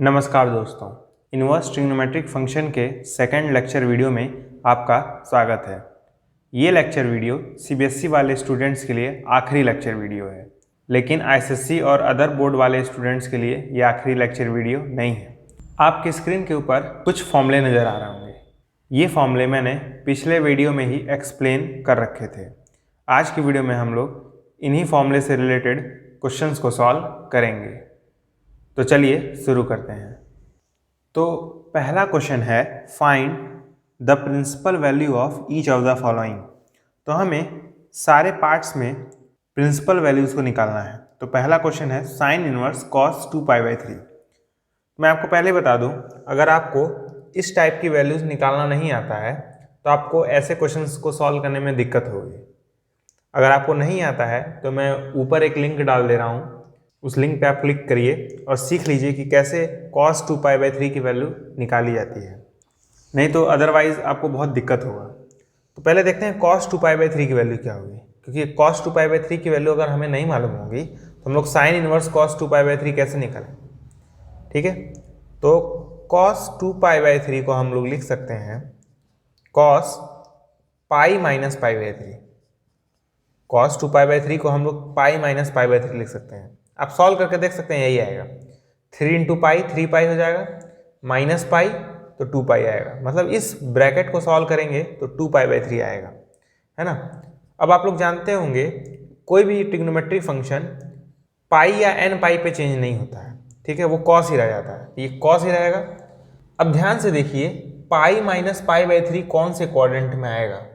नमस्कार दोस्तों, inverse trigonometric function के सेकंड लेक्चर वीडियो में आपका स्वागत है। ये लेक्चर वीडियो सीबीएसई वाले स्टूडेंट्स के लिए आखिरी लेक्चर वीडियो है, लेकिन आईसीएसई और अदर बोर्ड वाले स्टूडेंट्स के लिए ये आखिरी लेक्चर वीडियो नहीं है। आपकी स्क्रीन के ऊपर कुछ फॉर्मूले नज़र आ रहे होंगे। ये फॉर्मूले मैंने पिछले वीडियो में ही एक्सप्लेन कर रखे थे। आज की वीडियो में हम लोग इन्हीं फॉर्मूले से रिलेटेड क्वेश्चंस को सॉल्व करेंगे। तो चलिए शुरू करते हैं। तो पहला क्वेश्चन है find the principal value of each of the following. तो हमें सारे पार्ट्स में प्रिंसिपल वैल्यूज़ को निकालना है। तो पहला क्वेश्चन है साइन इनवर्स कॉस 2π/3। मैं आपको पहले बता दूं, अगर आपको इस टाइप की वैल्यूज़ निकालना नहीं आता है तो आपको ऐसे क्वेश्चंस को सॉल्व करने में दिक्कत होगी। अगर आपको नहीं आता है तो मैं ऊपर एक लिंक डाल दे रहा हूँ, उस लिंक पे आप क्लिक करिए और सीख लीजिए कि कैसे cos 2π/3 की वैल्यू निकाली जाती है। नहीं तो अदरवाइज आपको बहुत दिक्कत होगा। तो पहले देखते हैं cos 2π/3 की वैल्यू क्या होगी, क्योंकि cos 2π/3 की वैल्यू अगर हमें नहीं मालूम होगी तो हम लोग साइन इनवर्स cos 2π/3 कैसे निकालें। ठीक है, तो cos 2π/3 को हम लोग लिख सकते हैं cos π-π/3। cos 2π/3 को हम लोग π-π/3 लिख सकते हैं। आप सॉल्व करके देख सकते हैं, यही आएगा 3 × π 3π हो जाएगा, माइनस पाई तो 2π आएगा। मतलब इस ब्रैकेट को सॉल्व करेंगे तो 2π/3 आएगा, है ना। अब आप लोग जानते होंगे कोई भी ट्रिग्नोमेट्रिक फंक्शन पाई या n पाई पे चेंज नहीं होता है, ठीक है, वो कॉस ही रह जाता है, ये कॉस ही रहेगा। अब ध्यान से देखिए π-π/3 कौन से क्वाड्रेंट में आएगा।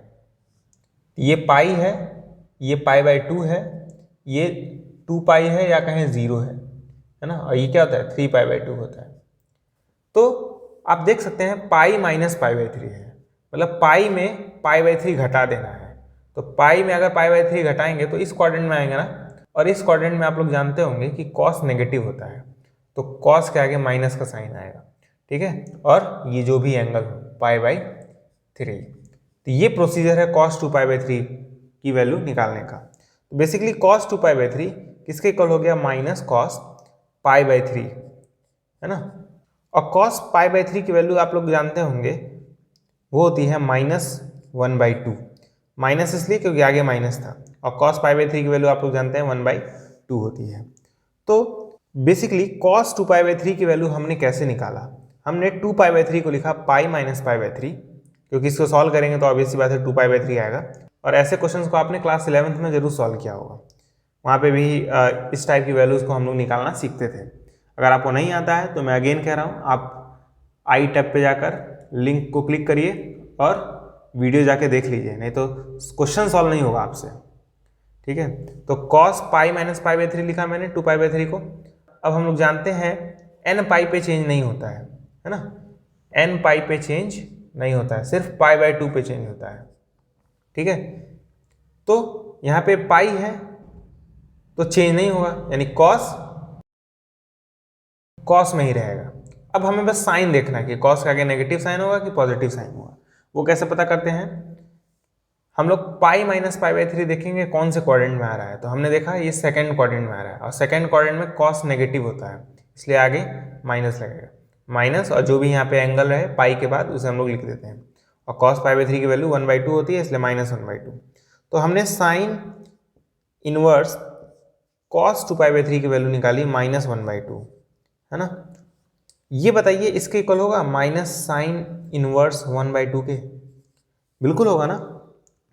ये पाई है, ये π/2 है, ये 2π है या कहें 0 है ना, और ये क्या होता है 3π/2 होता है। तो आप देख सकते हैं π-π/3 है, मतलब पाई में π/3 घटा देना है। तो पाई में अगर π/3 घटाएंगे तो इस क्वाड्रेंट में आएंगे ना, और इस क्वाड्रेंट में आप लोग जानते होंगे कि कॉस नेगेटिव होता है, तो कॉस के आगे माइनस का साइन आएगा, ठीक है, और ये जो भी एंगल हो π/3। तो ये प्रोसीजर है cos 2π/3 की वैल्यू निकालने का। तो बेसिकली cos 2π/3 किसके इक्वल हो गया, माइनस cos π/3, है ना। और cos π/3 की वैल्यू आप लोग जानते होंगे वो होती है -1/2। माइनस इसलिए क्योंकि आगे माइनस था, और cos π/3 की वैल्यू आप लोग जानते हैं 1/2 होती है। तो बेसिकली cos 2π/3 की वैल्यू हमने कैसे निकाला, हमने 2π/3 को लिखा π-π/3, क्योंकि इसको सॉल्व करेंगे तो ऑब्वियसली बात है 2π/3 आएगा। और ऐसे क्वेश्चंस को आपने क्लास 11th में जरूर सॉल्व किया होगा, वहाँ पे भी इस टाइप की वैल्यूज़ को हम लोग निकालना सीखते थे। अगर आपको नहीं आता है तो मैं अगेन कह रहा हूँ, आप आई टैब पे जाकर लिंक को क्लिक करिए और वीडियो जाके देख लीजिए, नहीं तो क्वेश्चन सॉल्व नहीं होगा आपसे, ठीक है। तो cos π-π/3 लिखा मैंने 2π/3 को। अब हम लोग जानते हैं n पाई पे चेंज नहीं होता है ना, n पाई पे चेंज नहीं होता है, सिर्फ π/2 पे चेंज होता है, ठीक है। तो यहाँ पे पाई है तो चेंज नहीं होगा, यानी कॉस में ही रहेगा। अब हमें बस साइन देखना है कि कॉस के आगे नेगेटिव साइन होगा कि पॉजिटिव साइन होगा। वो कैसे पता करते हैं, हम लोग π-π/3 देखेंगे कौन से क्वाड्रेंट में आ रहा है। तो हमने देखा ये सेकंड क्वाड्रेंट में आ रहा है, और सेकंड क्वाड्रेंट में कॉस नेगेटिव होता है, इसलिए आगे माइनस लगेगा, माइनस, और जो भी यहाँ पे एंगल रहे पाई के बाद उसे हम लोग लिख देते हैं। और cos π/3 की वैल्यू 1/2 होती है, इसलिए -1/2। तो हमने साइन इनवर्स cos 2π/3 की वैल्यू निकाली -1/2, है ना। ये बताइए इसके इक्वल होगा माइनस साइन इनवर्स 1/2 के, बिल्कुल होगा ना,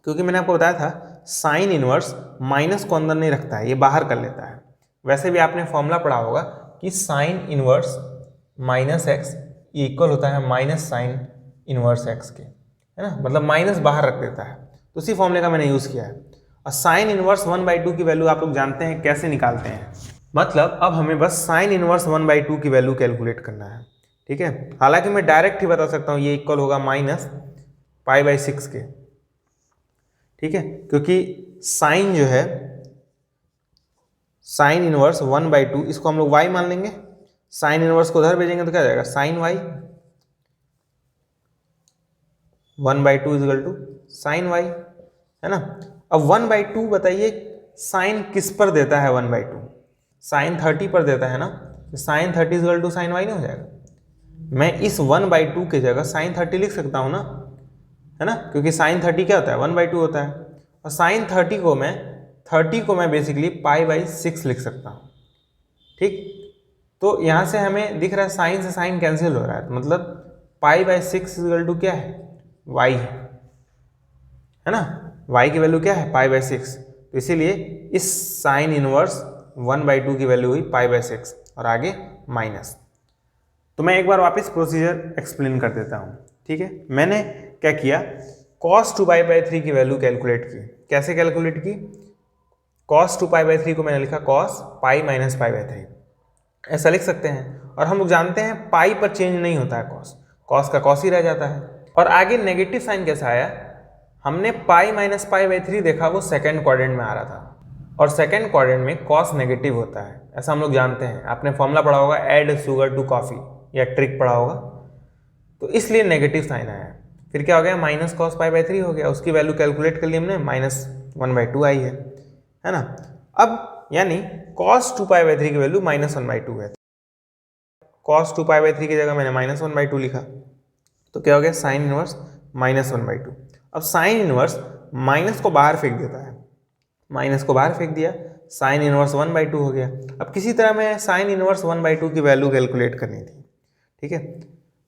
क्योंकि मैंने आपको बताया था साइन इनवर्स माइनस को अंदर नहीं रखता है, ये बाहर कर लेता है। वैसे भी आपने फॉर्मूला पढ़ा होगा कि साइन इनवर्स -x इक्वल होता है माइनस साइन इनवर्स x के, है ना, मतलब माइनस बाहर रख देता है। तो उसी फॉर्मूले का मैंने यूज़ किया है। और साइन इनवर्स 1/2 की वैल्यू आप लोग जानते हैं कैसे निकालते हैं, मतलब अब हमें बस साइन इनवर्स 1/2 की वैल्यू कैलकुलेट करना है, ठीक है। हालांकि मैं डायरेक्ट ही बता सकता हूँ ये इक्वल होगा -π/6 के, ठीक है, क्योंकि साइन जो है साइन इनवर्स 1/2 इसको हम लोग y मान लेंगे, साइन इनवर्स को उधर भेजेंगे तो क्या जाएगा साइन y, 1/2 = साइन y, है ना। अब 1/2 बताइए साइन किस पर देता है, 1/2 साइन 30 पर देता है ना, तो sine 30 is equal to sine y नहीं हो जाएगा। मैं इस 1/2 की जगह साइन 30 लिख सकता हूँ ना, है ना, क्योंकि साइन 30 क्या होता है 1/2 होता है। और साइन 30 को मैं बेसिकली π/6 लिख सकता हूँ। ठीक, तो यहाँ से हमें दिख रहा है साइन से साइन कैंसिल हो रहा है, तो मतलब π/6 इज इक्वल टू क्या है, y है ना, y की वैल्यू क्या है π/6। तो इसीलिए इस साइन इनवर्स 1/2 की वैल्यू हुई π/6 और आगे माइनस। तो मैं एक बार वापस प्रोसीजर एक्सप्लेन कर देता हूँ। ठीक है, मैंने क्या किया, cos 2π/3 की वैल्यू कैलकुलेट की। कैसे कैलकुलेट की, cos 2π/3 को मैंने लिखा cos π - π/3, ऐसा लिख सकते हैं। और हम लोग जानते हैं पाई पर चेंज नहीं होता है, cos का cos ही रह जाता है। और आगे नेगेटिव साइन कैसा आया, हमने पाई - π/3 देखा, वो सेकंड क्वाड्रेंट में आ रहा था, और सेकंड क्वाड्रेंट में cos नेगेटिव होता है, ऐसा हम लोग जानते हैं। आपने फॉर्मूला पढ़ा होगा ऐड शुगर टू कॉफी, या ट्रिक पढ़ा होगा, तो इसलिए नेगेटिव साइन आया। फिर क्या हो गया, माइनस cos π/3 हो गया, उसकी वैल्यू कैलकुलेट कर ली हमने, -1/2 आई है ना। अब यानी cos 2π/3 की वैल्यू -1/2 है, cos 2π/3 की जगह मैंने -1/2 लिखा, तो क्या हो गया साइन इनवर्स -1/2। अब साइन इनवर्स माइनस को बाहर फेंक देता है, माइनस को बाहर फेंक दिया, साइन इनवर्स 1/2 हो गया। अब किसी तरह में साइन इनवर्स 1/2 की वैल्यू कैलकुलेट करनी थी। ठीक है,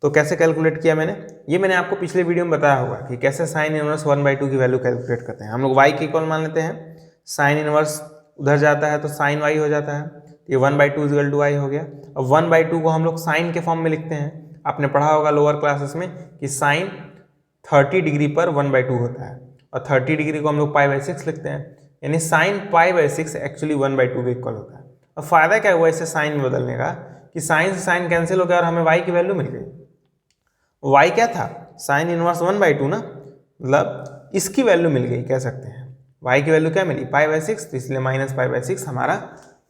तो कैसे कैलकुलेट किया मैंने, ये मैंने आपको पिछले वीडियो में बताया होगा कि कैसे साइन इनवर्स 1/2 की वैल्यू कैलकुलेट करते हैं। हम लोग y के इक्वल मान लेते हैं, साइन इनवर्स उधर जाता है तो साइन y हो जाता है, ये 1/2 इक्वल टू y हो गया। अब 1/2 को हम लोग साइन के फॉर्म में लिखते हैं। आपने पढ़ा होगा लोअर क्लासेस में कि साइन 30 डिग्री पर 1/2 होता है, और 30 डिग्री को हम लोग π/6 लिखते हैं, यानी साइन π/6 एक्चुअली 1/2 के इक्वल होता है। अब फायदा क्या हुआ इसे साइन में बदलने का, कि साइन से साइन कैंसिल हो गया और हमें y की वैल्यू मिल गई। y क्या था, साइन इनवर्स 1/2 ना, मतलब इसकी वैल्यू मिल गई, कह सकते हैं y की वैल्यू क्या मिली π/6, तो इसलिए -π/6 हमारा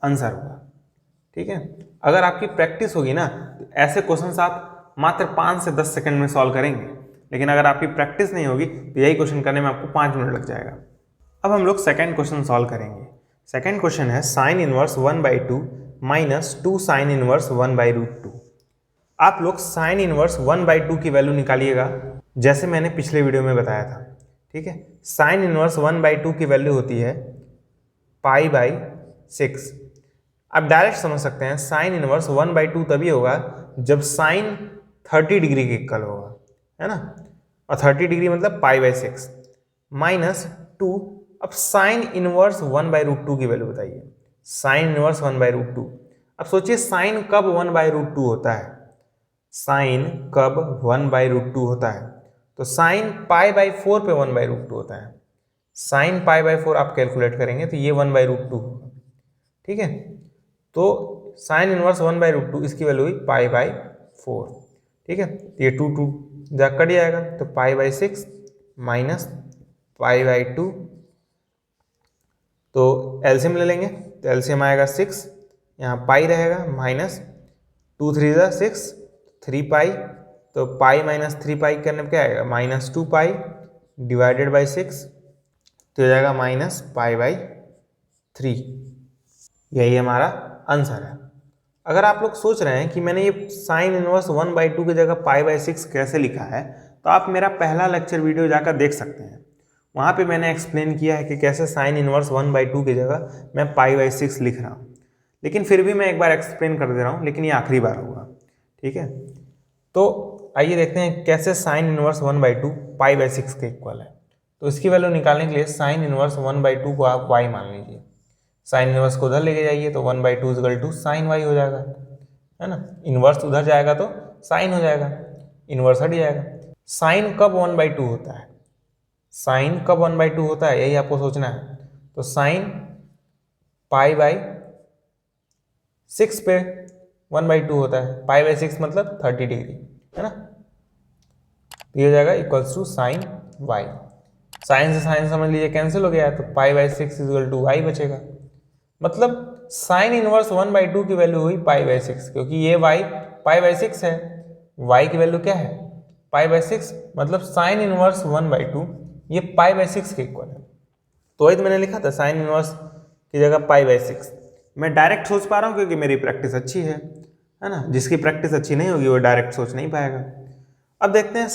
आंसर हुआ। ठीक है, अगर आपकी प्रैक्टिस होगी ना तो ऐसे क्वेश्चंस आप मात्र 5 से 10 सेकंड में सॉल्व करेंगे, लेकिन अगर आपकी प्रैक्टिस नहीं होगी तो यही क्वेश्चन करने में आपको 5 मिनट लग जाएगा। अब हम लोग सेकंड क्वेश्चन सॉल्व करेंगे। सेकंड क्वेश्चन है sine inverse 1/2 minus 2 sine inverse 1/√2। आप लोग साइन इनवर्स 1/2 की वैल्यू निकालिएगा, जैसे मैंने पिछले वीडियो में बताया था। ठीक है, साइन इनवर्स 1/2 की वैल्यू होती है π/6। आप डायरेक्ट समझ सकते हैं साइन इनवर्स 1/2 तभी होगा जब साइन 30 डिग्री के इक्वल होगा, है ना, और 30 डिग्री मतलब π/6 -2। अब साइन इनवर्स 1/√2 की वैल्यू बताइए, साइन इनवर्स 1/√2। अब सोचिए साइन कब 1/√2 होता है, साइन कब 1/√2 होता है, तो साइन π/4 पे 1/√2 होता है। साइन π/4 आप कैलकुलेट करेंगे तो ये 1/√2 होगा। ठीक है, तो साइन इनवर्स 1/√2 इसकी वैल्यू हुई π/4। ठीक है, ये 2 जा कट जाएगा, तो π/6 माइनस π/2, तो एलसीएम ले लेंगे, तो एलसीएम आएगा 6, यहाँ पाई रहेगा, माइनस 2 3 जा 6, 3 पाई, तो पाई माइनस 3 पाई करने पर क्या आएगा -2 पाई डिवाइडेड बाई 6, तो हो जाएगा -π/3। यही हमारा आंसर है। अगर आप लोग सोच रहे हैं कि मैंने ये साइन इनवर्स 1/2 की जगह π/6 कैसे लिखा है, तो आप मेरा पहला लेक्चर वीडियो जाकर देख सकते हैं। वहाँ पे मैंने एक्सप्लेन किया है कि कैसे साइन इनवर्स 1/2 की जगह मैं π/6 लिख रहा हूँ। लेकिन फिर भी मैं एक बार एक्सप्लेन कर दे रहा हूँ, लेकिन ये आखिरी बार होगा। ठीक है, तो आइए देखते हैं कैसे साइन इनवर्स 1/2 π/6 के इक्वल है। तो इसकी वैल्यू निकालने के लिए साइन इनवर्स 1/2 को आप y मान लीजिए, साइन इनवर्स को उधर लेके जाइए तो 1/2 इक्वल टू साइन y हो जाएगा, है ना। इनवर्स उधर जाएगा तो साइन हो जाएगा, इनवर्स हट जाएगा। साइन कब 1/2 होता है, साइन कब 1/2 होता है, यही आपको सोचना है। तो साइन π/6 पे 1/2 होता है, π/6 मतलब 30 डिग्री, है ना। ये हो जाएगा equals to sine y। Sine से साइन समझ लीजिए कैंसिल हो गया, तो π/6 इक्वल टू y बचेगा। मतलब साइन इनवर्स 1/2 की वैल्यू हुई π/6, क्योंकि ये y π/6 है, y की वैल्यू क्या है π/6, मतलब साइन इनवर्स 1/2 ये π/6 के इक्वल है। तो वही तो मैंने लिखा था साइन इनवर्स की जगह π/6, मैं डायरेक्ट सोच पा रहा हूँ क्योंकि मेरी प्रैक्टिस अच्छी है ना। जिसकी प्रैक्टिस अच्छी नहीं होगी वो डायरेक्ट सोच नहीं पाएगा। अब देखते हैं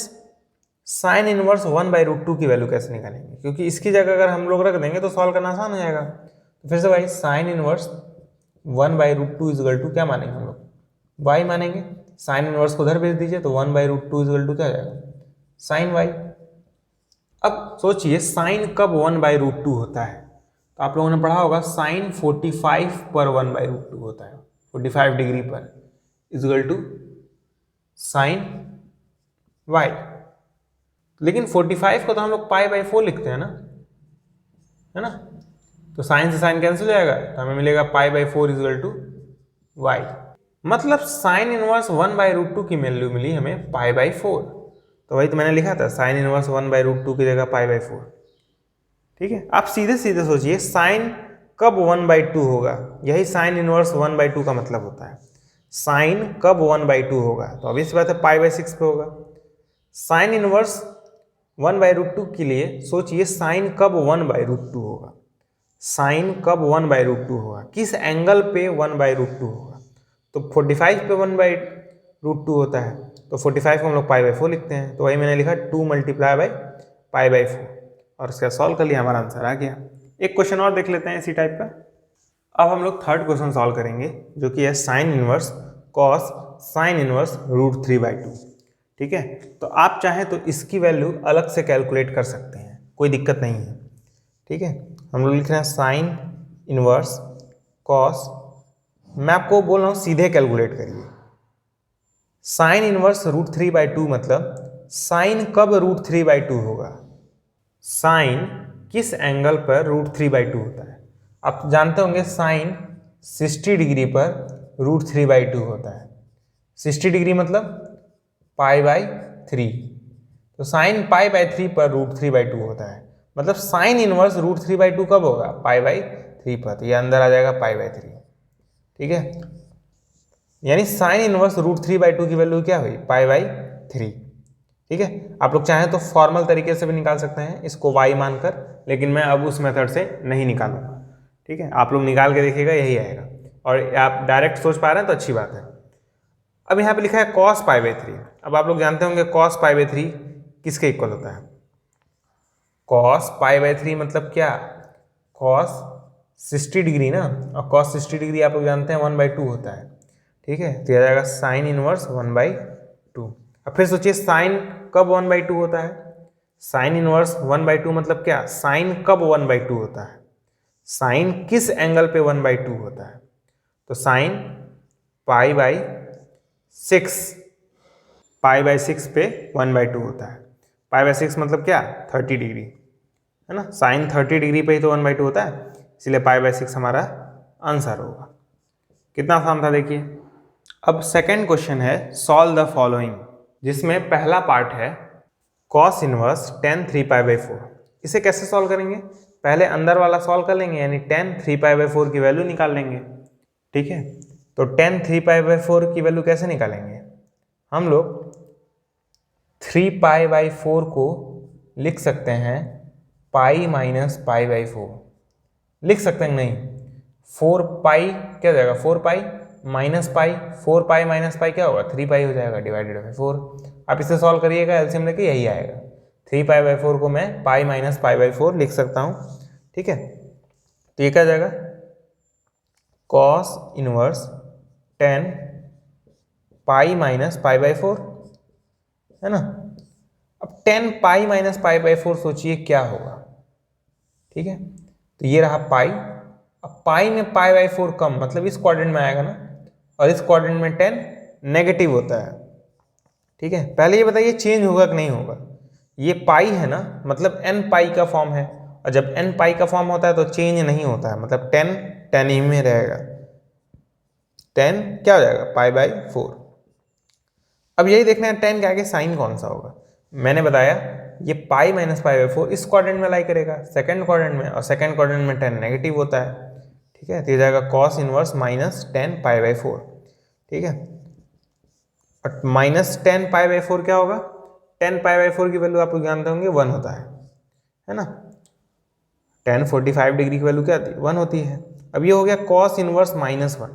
साइन इनवर्स 1/√2 की वैल्यू कैसे निकालेंगे, क्योंकि इसकी जगह अगर हम लोग रख देंगे तो सॉल्व करना आसान हो जाएगा। तो फिर से भाई साइन इनवर्स 1/√2 इजगल टू क्या मानेंगे हम लोग, y मानेंगे। साइन इनवर्स को उधर भेज दीजिए तो 1/√2 इजगल टू क्या हो जाएगा, साइन y। अब सोचिए साइन कब 1/√2 होता है, तो आप लोगों ने पढ़ा होगा साइन 45 पर 1/√2 होता है, 45 डिग्री पर इजगल टू साइन y। लेकिन 45 को तो हम लोग π/4 लिखते हैं ना, है ना। तो साइन से साइन कैंसिल हो जाएगा तो हमें मिलेगा π/4 इजगल टू y। मतलब साइन इनवर्स 1/√2 की वैल्यू मिली हमें π/4। तो वही तो मैंने लिखा था, साइन इनवर्स 1/√2 की जगह π/4। ठीक है, आप सीधे सीधे सोचिए साइन कब 1/2 होगा, यही साइन इनवर्स 1/2 का मतलब होता है। साइन कब 1/2 होगा, तो ऑब्वियस बात है π/6 पे होगा। साइन इनवर्स 1/√2 के लिए सोचिए साइन कब 1/√2 होगा, साइन कब 1/√2 होगा, किस एंगल पे 1/√2 होगा। तो 45 पे 1/√2 होता है, तो 45 को हम लोग π/4 लिखते हैं। तो वही मैंने लिखा 2 × π/4 और इसका सॉल्व कर लिया, हमारा आंसर आ गया। एक क्वेश्चन और देख लेते हैं इसी टाइप का। अब हम लोग थर्ड क्वेश्चन सॉल्व करेंगे जो कि है sine inverse cos sine inverse √3/2। ठीक है, तो आप चाहें तो इसकी वैल्यू अलग से कैलकुलेट कर सकते हैं, कोई दिक्कत नहीं है। ठीक है, हम लोग लिख रहे हैं साइन इनवर्स कॉस, मैं आपको बोल रहा हूँ सीधे कैलकुलेट करिए। साइन इनवर्स √3/2 मतलब साइन कब √3/2 होगा, साइन किस एंगल पर √3/2 होता है। आप जानते होंगे साइन 60 डिग्री पर √3/2 होता है। 60 डिग्री मतलब π/3, तो साइन π/3 पर √3/2 होता है। मतलब साइन इनवर्स √3/2 कब होगा, π/3 पर, तो ये अंदर आ जाएगा π/3। ठीक है, यानी साइन इनवर्स √3/2 की वैल्यू क्या हुई, π/3। ठीक है, आप लोग चाहें तो फॉर्मल तरीके से भी निकाल सकते हैं इसको y मानकर, लेकिन मैं अब उस मेथड से नहीं निकालूंगा। ठीक है, आप लोग निकाल के देखिएगा यही आएगा, और आप डायरेक्ट सोच पा रहे हैं तो अच्छी बात है। अब यहाँ पे लिखा है cos π/3। अब आप लोग जानते होंगे cos π/3 किसके इक्वल होता है, cos π/3 मतलब क्या, cos 60 डिग्री ना, और cos 60 डिग्री आप लोग जानते हैं 1/2 होता है। ठीक है, तो यह जाएगा साइन इनवर्स 1/2। अब फिर सोचिए साइन कब 1/2 होता है, साइन इनवर्स 1/2 मतलब क्या, साइन कब 1/2 होता है, साइन किस एंगल पे 1/2 होता है। तो साइन π/6, π/6 पे 1/2 होता है। π/6 मतलब क्या, 30 डिग्री, है ना। साइन 30 डिग्री पे ही तो 1/2 होता है, इसलिए π/6 हमारा आंसर होगा। कितना आसान था देखिए। अब सेकंड क्वेश्चन है सॉल्व द फॉलोइंग, जिसमें पहला पार्ट है cos इनवर्स tan 3π/4। इसे कैसे सॉल्व करेंगे, पहले अंदर वाला सॉल्व कर लेंगे, यानी tan 3π/4 की वैल्यू निकाल लेंगे। ठीक है, तो tan 3π/4 की वैल्यू कैसे निकालेंगे, हम लोग 3π/4 को लिख सकते हैं पाई माइनस π/4 लिख सकते हैं, नहीं 4π क्या हो जाएगा, 4π माइनस पाई, 4π माइनस पाई क्या होगा, 3π हो जाएगा डिवाइडेड बाई 4। आप इसे सॉल्व करिएगा, एलसीएम लेके यही आएगा। 3π/4 को मैं पाई माइनस π/4 लिख सकता हूँ। ठीक है, तो ये क्या हो जाएगा, cos inverse tan pi minus π/4, है ना। अब tan पाई माइनस π/4 सोचिए क्या होगा। ठीक है, तो ये रहा पाई, अब पाई में π/4 कम, मतलब इस क्वाड्रेंट में आएगा ना, और इस क्वाड्रेंट में tan नेगेटिव होता है। ठीक है, पहले ये बताइए चेंज होगा कि नहीं होगा, ये पाई है ना, मतलब n पाई का फॉर्म है, और जब n पाई का फॉर्म होता है तो चेंज नहीं होता है, मतलब tan ही में रहेगा, tan क्या हो जाएगा, π/4। अब यही देखना है tan के आगे साइन कौन सा होगा। मैंने बताया ये पाई माइनस π/4 इस क्वाड्रेंट में लाई करेगा, सेकंड क्वाड्रेंट में, और सेकंड क्वाड्रेंट में tan नेगेटिव होता है। ठीक है, तो ये जाएगा cos इनवर्स माइनस tan π/4। ठीक है, और माइनस tan π/4 क्या होगा, tan π/4 की वैल्यू आप लोग जानते होंगे 1 होता है ना। tan 45 डिग्री की वैल्यू क्या होती है, 1 होती है। अब ये हो गया कॉस इनवर्स -1,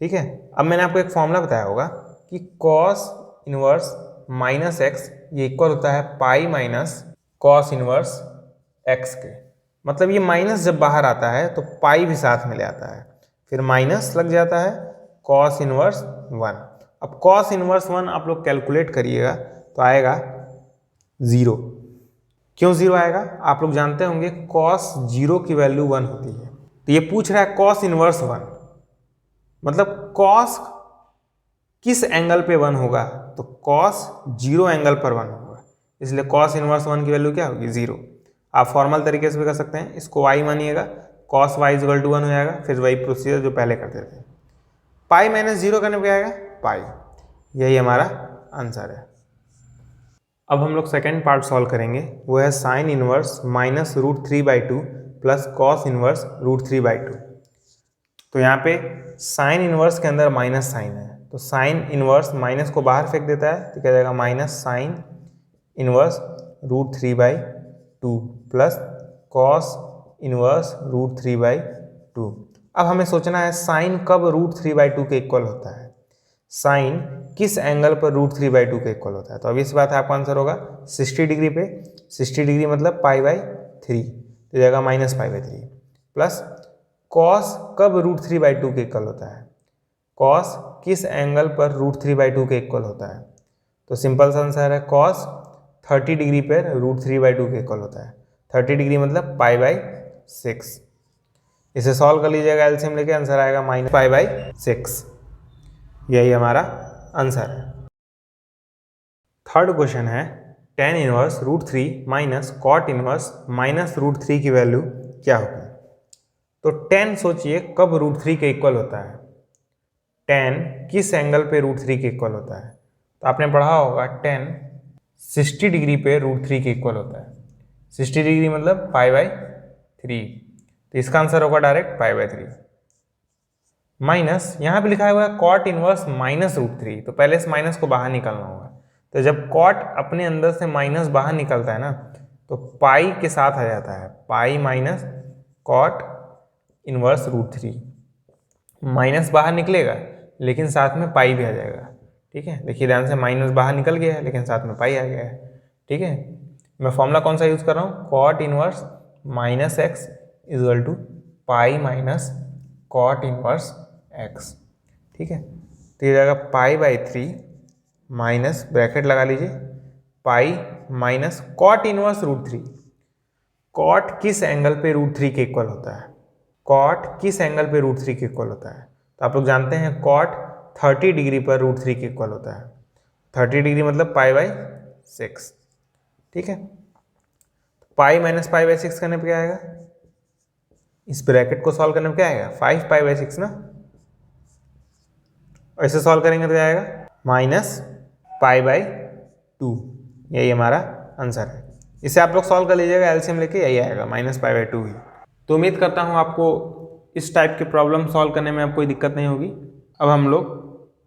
ठीक है। अब मैंने आपको एक फॉर्मूला बताया होगा कि कॉस इनवर्स -x ये इक्वल होता है pi minus cos inverse x के। मतलब ये माइनस जब बाहर आता है तो पाई भी साथ में ले आता है, फिर माइनस लग जाता है कॉस इनवर्स 1। अब कॉस इनवर्स 1 आप लोग कैलकुलेट करिएगा तो आएगा 0। क्यों 0 आएगा? आप लोग जानते होंगे कॉस 0 की वैल्यू 1 होती है। तो ये पूछ रहा है कॉस इनवर्स 1, मतलब कॉस किस एंगल पे 1 होगा, तो कॉस 0 एंगल पर 1 होगा, इसलिए कॉस इनवर्स 1 की वैल्यू क्या होगी? 0। आप फॉर्मल तरीके से भी कर सकते हैं, इसको y मानिएगा, कॉस y इक्वल टू 1 हो जाएगा, फिर वही प्रोसीजर जो पहले करते थे। पाई माइनस 0 करने पर क्या आएगा? पाई। यही हमारा आंसर है। अब हम लोग सेकेंड पार्ट सॉल्व करेंगे, वो है sine inverse -√3/2 plus cos inverse √3/2। तो यहाँ पे साइन इनवर्स के अंदर माइनस साइन है, तो साइन इनवर्स माइनस को बाहर फेंक देता है, तो क्या जाएगा? Minus sine inverse √3/2 plus cos inverse √3/2। अब हमें सोचना है साइन कब √3/2 के इक्वल होता है, साइन किस एंगल पर √3/2 के इक्वल होता है। तो अब इस बात है आपका आंसर होगा 60 डिग्री पे। 60 डिग्री मतलब π/3, तो जाएगा -π/3 प्लस कॉस कब √3/2 के इक्वल होता है, कॉस किस एंगल पर √3/2 के इक्वल होता है। तो सिंपल सा आंसर है कॉस 30 डिग्री पर √3/2 के इक्वल होता है। 30 डिग्री मतलब π/6। इसे सॉल्व कर लीजिएगा, एलसीएम लेके आंसर आएगा -π/6। यही हमारा आंसर है। थर्ड क्वेश्चन है tan inverse √3 minus cot inverse -√3 की वैल्यू क्या होगी। तो tan सोचिए कब √3 के इक्वल होता है, tan किस एंगल पे √3 के इक्वल होता है। तो आपने पढ़ा होगा tan 60 डिग्री पे √3 के इक्वल होता है। 60 डिग्री मतलब π/3, तो इसका आंसर होगा डायरेक्ट π/3 माइनस यहाँ पे लिखा हुआ है कॉट इनवर्स -√3, तो पहले इस माइनस को बाहर निकालना होगा। तो जब कॉट अपने अंदर से माइनस बाहर निकलता है ना, तो पाई के साथ आ जाता है, pi minus cot inverse √3। Minus बाहर निकलेगा लेकिन साथ में पाई भी आ जाएगा, ठीक है। देखिए ध्यान से, माइनस बाहर निकल गया है लेकिन साथ में पाई आ गया है, ठीक है। मैं फॉर्मूला कौन सा यूज कर रहा हूँ, cot inverse -x equal to pi minus cot inverse x, ठीक है। तो ये जाएगा π/3 माइनस ब्रैकेट लगा लीजिए pi minus cot inverse √3। Cot किस एंगल पे √3 के इक्वल होता है, कॉट किस एंगल पे √3 के इक्वल होता है। तो आप लोग जानते हैं कॉट 30 डिग्री पर √3 के इक्वल होता है। 30 डिग्री मतलब π/6, ठीक है। पाई माइनस π/6 करने पे क्या आएगा, इस ब्रैकेट को सॉल्व करने पे क्या आएगा, 5π/6 ना। ऐसे सॉल्व करेंगे तो क्या आएगा, -π/2। यही हमारा आंसर है। इसे आप लोग सॉल्व कर लीजिएगा, एलसीएम लेके यही आएगा -π/2 ही। तो उम्मीद करता हूँ आपको इस टाइप के प्रॉब्लम सॉल्व करने में आपको कोई दिक्कत नहीं होगी। अब हम लोग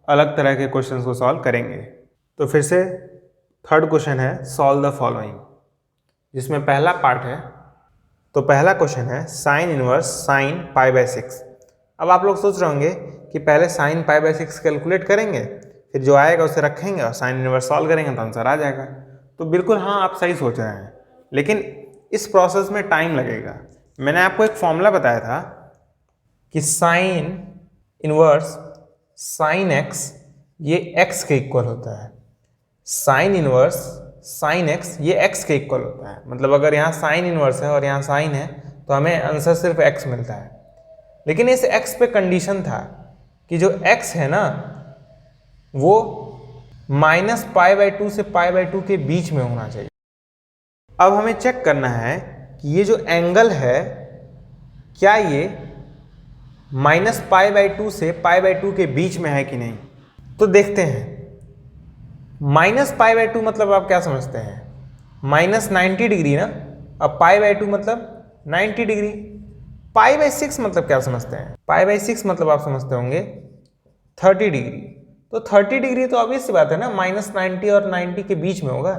अलग तरह के क्वेश्चंस को सॉल्व करेंगे। तो फिर से थर्ड क्वेश्चन है सॉल्व द फॉलोइंग, जिसमें पहला पार्ट है। तो पहला क्वेश्चन है साइन इनवर्स साइन π/6। अब आप लोग सोच रहे होंगे कि पहले साइन π/6 कैलकुलेट करेंगे, फिर जो आएगा उसे रखेंगे और साइन इनवर्स सॉल्व करेंगे तो आंसर आ जाएगा। तो बिल्कुल हाँ, आप सही सोच रहे हैं, लेकिन इस प्रोसेस में टाइम लगेगा। मैंने आपको एक फॉर्मूला बताया था कि साइन इनवर्स साइन x ये x के इक्वल होता है, साइन इनवर्स साइन x ये x के इक्वल होता है। मतलब अगर यहाँ साइन इनवर्स है और यहाँ साइन है तो हमें आंसर सिर्फ x मिलता है। लेकिन इस x पे कंडीशन था कि जो x है ना वो -π/2 से π/2 के बीच में होना चाहिए। अब हमें चेक करना है कि ये जो एंगल है क्या ये -π/2 से π/2 के बीच में है कि नहीं। तो देखते हैं, -π/2 मतलब आप क्या समझते हैं, -90 डिग्री ना। अब π/2 मतलब 90 डिग्री। π/6 मतलब क्या समझते हैं, π/6 मतलब आप समझते होंगे 30 डिग्री। तो 30 डिग्री तो ऑब्वियस सी बात है ना, -90 और 90 के बीच में होगा।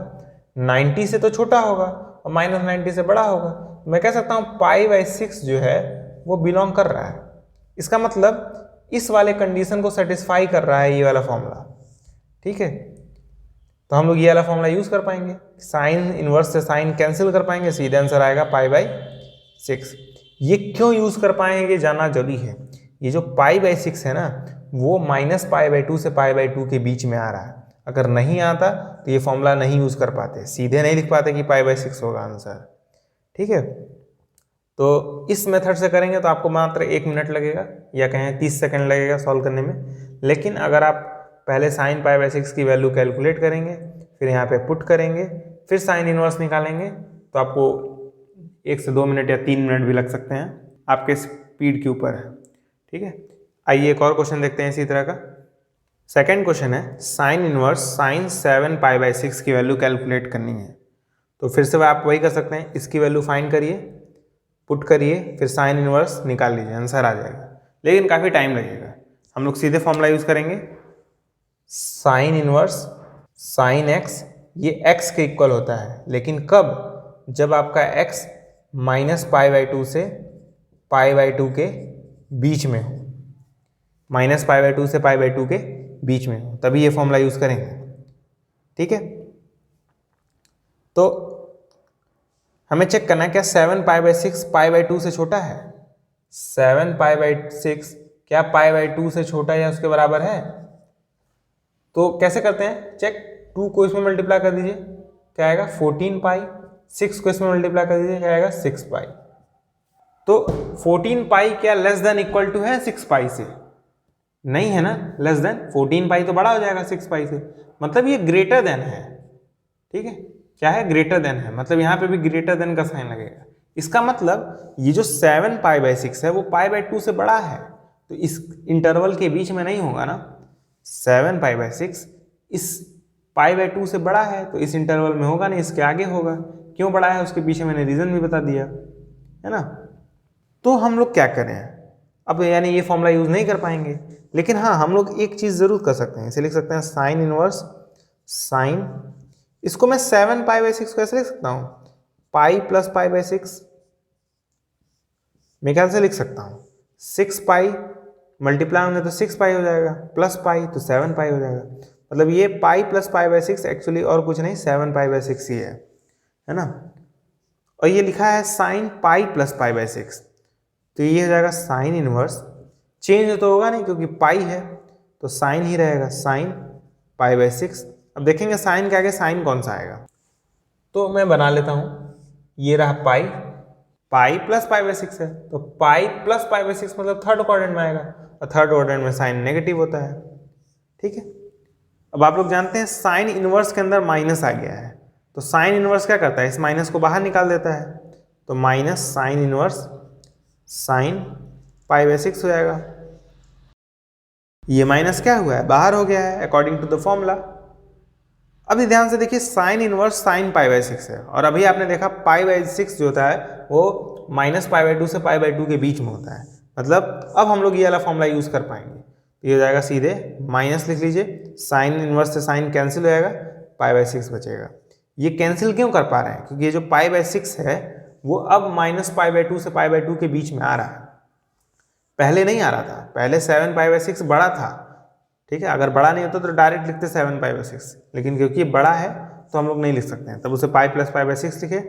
90 से तो छोटा होगा और -90 से बड़ा होगा। मैं कह सकता हूँ π/6 जो है वो बिलोंग कर रहा है। इसका मतलब इस वाले कंडीशन को सेटिस्फाई कर रहा है ये वाला फॉर्मूला, ठीक है। तो हम लोग ये वाला फॉर्मूला यूज कर पाएंगे, साइन इनवर्स से साइन कैंसिल कर पाएंगे, सीधे आंसर आएगा π/6। ये क्यों यूज कर पाएंगे जानना जरूरी है। ये जो π/6 है ना वो -π/2 से π/2 के बीच में आ रहा है। अगर नहीं आता तो ये फॉर्मूला नहीं यूज कर पाते, सीधे नहीं लिख पाते कि π/6 होगा आंसर, ठीक है। तो इस मेथड से करेंगे तो आपको मात्र 1 मिनट लगेगा या कहें 30 सेकंड लगेगा सॉल्व करने में। लेकिन अगर आप पहले साइन π/6 की वैल्यू कैलकुलेट करेंगे, फिर यहाँ पे पुट करेंगे, फिर साइन इनवर्स निकालेंगे तो आपको 1 से 2 मिनट या 3 मिनट भी लग सकते हैं, आपके स्पीड के ऊपर है, ठीक है। आइए एक और क्वेश्चन देखते हैं इसी तरह का। सेकंड क्वेश्चन है साइन इनवर्स साइन 7 π/6 की वैल्यू कैलकुलेट करनी है। तो फिर से आप वही कर सकते हैं, इसकी वैल्यू फाइंड करिए, पुट करिए, फिर साइन इनवर्स निकाल लीजिए, आंसर आ जाएगा। लेकिन काफ़ी टाइम लगेगा। हम लोग सीधे फॉर्मूला यूज़ करेंगे, साइन इनवर्स साइन x, ये x के इक्वल होता है, लेकिन कब? जब आपका x -π/2 से π/2 के बीच में हो, -π/2 से π/2 के बीच में हो, तभी ये फॉर्मूला यूज करेंगे, ठीक है। तो हमें चेक करना है क्या 7 π/6 π/2 से छोटा है? 7 π/6 क्या π/2 से छोटा या उसके बराबर है? तो कैसे करते हैं चेक? 2 को इसमें मल्टीप्लाई कर दीजिए, क्या आएगा 14π, 6 को इसमें मल्टीप्लाई कर दीजिए, क्या आएगा 6π। तो 14π क्या लेस देन इक्वल टू है 6π से? नहीं है ना, लेस देन। 14π तो बड़ा हो जाएगा 6π से, मतलब ये ग्रेटर देन है, ठीक है। क्या है? ग्रेटर देन है, मतलब यहाँ पे भी ग्रेटर देन का साइन लगेगा। इसका मतलब ये जो 7 π/6 है वो π/2 से बड़ा है, तो इस इंटरवल के बीच में नहीं होगा ना। 7 π/6 इस π/2 से बड़ा है तो इस इंटरवल में होगा नहीं, इसके आगे होगा। क्यों बड़ा है उसके पीछे मैंने रीजन भी बता दिया है ना। तो हम लोग क्या करें अब, यानी ये फॉर्मूला यूज नहीं कर पाएंगे, लेकिन हाँ हम लोग एक चीज जरूर कर सकते हैं, इसे लिख सकते हैं साइन इनवर्स साइन, इसको मैं 7 π/6 कैसे लिख सकता हूँ? पाई प्लस π/6 मैं ख्याल से लिख सकता हूँ। 6π मल्टीप्लाई होंगे तो 6π हो जाएगा, प्लस पाई तो 7π हो जाएगा। मतलब ये पाई प्लस π/6 एक्चुअली और कुछ नहीं 7 π/6 ही है ना। और ये लिखा है साइन पाई प्लस π/6, तो ये हो जाएगा साइन इनवर्स, चेंज तो होगा नहीं क्योंकि पाई है तो साइन ही रहेगा, साइन π/6। अब देखेंगे साइन के आगे साइन कौन सा आएगा, तो मैं बना लेता हूँ, ये रहा पाई, पाई प्लस π/6 है तो पाई प्लस π/6 मतलब थर्ड क्वाड्रेंट में आएगा, और थर्ड क्वाड्रेंट में साइन नेगेटिव होता है, ठीक है। अब आप लोग जानते हैं साइन इनवर्स के अंदर माइनस आ गया है, तो साइन इनवर्स क्या करता है, इस माइनस को बाहर निकाल देता है, तो माइनस साइन इनवर्स साइन π/6 हो जाएगा। ये माइनस क्या हुआ है, बाहर हो गया है अकॉर्डिंग टू द फॉर्मूला। अभी ध्यान से देखिए साइन इनवर्स साइन π/6 है, और अभी आपने देखा π/6 जो होता है वो -π/2 से π/2 के बीच में होता है, मतलब अब हम लोग ये वाला फॉर्मूला यूज कर पाएंगे। तो ये हो जाएगा सीधे माइनस लिख लीजिए, साइन इनवर्स से साइन कैंसिल हो जाएगा, π/6 बचेगा। ये कैंसिल क्यों कर पा रहे हैं, क्योंकि ये जो π/6 है वो अब -π/2 से π/2 के बीच में आ रहा है, पहले नहीं आ रहा था, पहले 7 π/6 बड़ा था, ठीक है। अगर बड़ा नहीं होता तो डायरेक्ट लिखते 7 π/6, लेकिन क्योंकि बड़ा है तो हम लोग नहीं लिख सकते हैं, तब उसे पाई प्लस π/6 लिखे।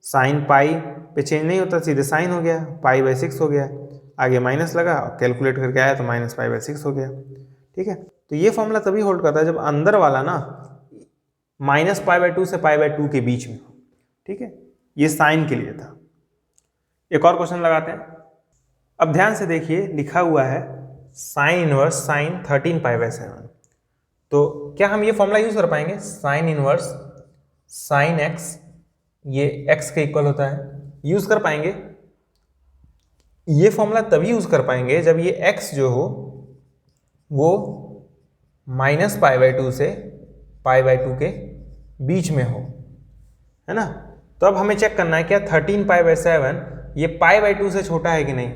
साइन पाई पे चेंज नहीं होता, सीधे साइन हो गया, π/6 हो गया, आगे माइनस लगा और कैलकुलेट करके आया तो -π/6 हो गया, ठीक है। तो ये फॉर्मूला तभी होल्ड करता है जब अंदर वाला ना -π/2 से π/2 के बीच में हो, ठीक है। ये साइन के लिए था। एक और क्वेश्चन लगाते हैं। अब ध्यान से देखिए, लिखा हुआ है साइन इनवर्स साइन 13π/7, तो क्या हम ये फॉर्मूला यूज कर पाएंगे? साइन इनवर्स साइन x, ये x के इक्वल होता है, यूज कर पाएंगे। ये फॉर्मूला तभी यूज कर पाएंगे जब ये x जो हो वो -π/2 से π/2 के बीच में हो, है ना। तो अब हमें चेक करना है क्या 13π/7 ये π/2 से छोटा है कि नहीं,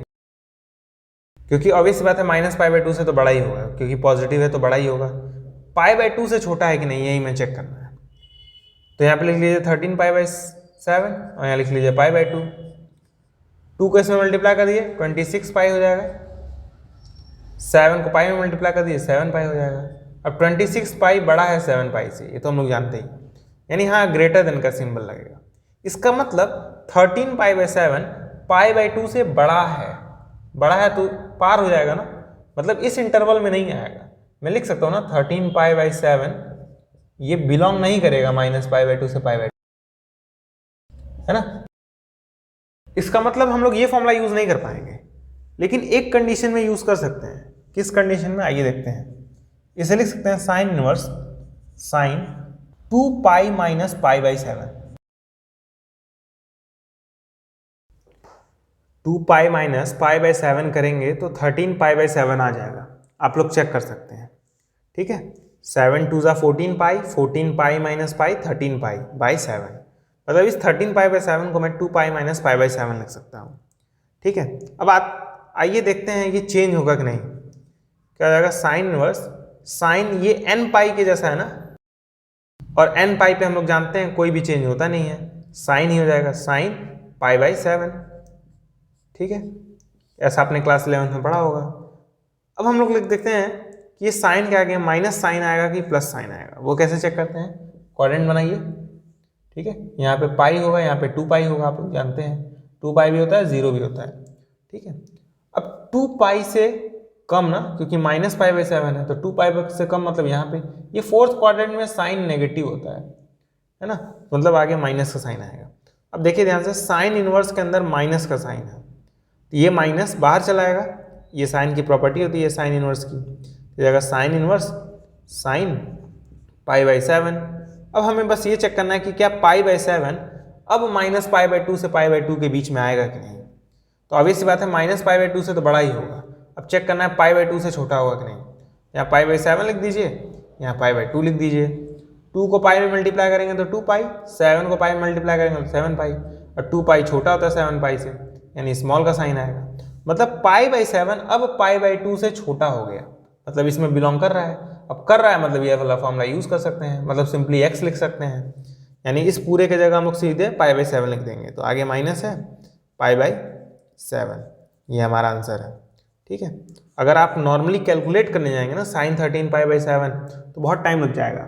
क्योंकि ऑब्वियस बात है -π/2 से तो बड़ा ही होगा, क्योंकि पॉजिटिव है तो बड़ा ही होगा। π/2 से छोटा है कि नहीं, यही मैं चेक करना है। तो यहाँ पे लिख लीजिए 13π/7 और यहाँ लिख लीजिए π/2। 2 को इसमें मल्टीप्लाई कर दिए 26 पाई हो जाएगा, 7 को पाई में मल्टीप्लाई कर दिए 7 पाई हो जाएगा। अब 26 पाई बड़ा है 7 पाई से, ये तो हम लोग जानते ही, यानी हाँ ग्रेटर देन का सिंबल लगेगा। इसका मतलब 13 पाई बाई 7 पाई बाई 2 से बड़ा है तो पार हो जाएगा ना, मतलब इस इंटरवल में नहीं आएगा। मैं लिख सकता हूँ ना 13 पाई बाई 7 ये बिलोंग नहीं करेगा माइनस पाई बाई 2 से पाई बाई 2, है ना। इसका मतलब हम लोग ये फॉर्मूला यूज नहीं कर पाएंगे, लेकिन एक कंडीशन में यूज कर सकते हैं। किस कंडीशन में, आइए देखते हैं। इसे लिख सकते हैं sign inverse sign 2 pi minus pi by 7। 2 pi minus pi by 7 करेंगे तो 13 पाई बाई 7 आ जाएगा। आप लोग चेक कर सकते हैं, ठीक है। 7 2 14 पाई, 14 pi minus pi 13 pi by 7, मतलब इस 13 पाई बाई 7 को मैं 2 पाई माइनस पाई बाई 7 लिख सकता हूँ, ठीक है। अब आप आइए देखते हैं ये चेंज होगा कि नहीं। क्या हो जाएगा, साइन इनवर्स साइन ये n पाई के जैसा है ना, और n पाई पे हम लोग जानते हैं कोई भी चेंज होता नहीं है, साइन ही हो जाएगा साइन पाई बाई 7, ठीक है। ऐसा आपने क्लास 11 में पढ़ा होगा। अब हम लोग लिख देखते हैं कि ये साइन क्या आ गया, माइनस साइन आएगा कि प्लस साइन आएगा, वो कैसे चेक करते हैं। क्वाड्रेंट बनाइए, ठीक है। यहाँ पे पाई होगा, यहाँ पे 2 पाई होगा, आप लोग जानते हैं 2 पाई भी होता है 0 भी होता है, ठीक है। अब 2 पाई से कम ना, क्योंकि माइनस पाई बाई 7 है, तो 2 पाई से कम मतलब यहाँ पे ये फोर्थ क्वाड्रेंट में साइन नेगेटिव होता है ना, मतलब आगे माइनस का साइन आएगा। अब देखिए ध्यान से, साइन इनवर्स के अंदर माइनस का साइन है, तो ये माइनस बाहर चला आएगा, ये साइन की प्रॉपर्टी होती है साइन इनवर्स की, तो जाएगा sine inverse sine pi by 7। अब हमें बस ये चेक करना है कि क्या पाई बाई 7 अब माइनस पाई बाई 2 से पाई बाई 2 के बीच में आएगा कि नहीं। तो ऑब्वियस सी बात है माइनस पाई बाई 2 से तो बड़ा ही होगा। अब चेक करना है पाई बाई 2 से छोटा होगा कि नहीं। यहाँ पाई बाई 7 लिख दीजिए, यहाँ पाई बाई 2 लिख दीजिए। 2 को पाई में मल्टीप्लाई करेंगे तो 2 पाई, 7 को पाई में मल्टीप्लाई करेंगे तो 7 पाई, और 2 पाई छोटा होता है 7 पाई से, यानी स्मॉल का साइन आएगा। मतलब पाई बाई 7 अब पाई बाई 2 से छोटा हो गया, मतलब इसमें बिलोंग कर रहा है। अब कर रहा है मतलब ये वाला फॉर्मूला यूज कर सकते हैं, मतलब सिंपली x लिख सकते हैं, यानी इस पूरे के जगह हम लोग सीधे पाई बाई 7 लिख देंगे, तो आगे माइनस है पाई बाई 7, ये हमारा आंसर है, ठीक है। अगर आप नॉर्मली कैलकुलेट करने जाएंगे ना साइन 13 पाई बाई 7 तो बहुत टाइम लग जाएगा,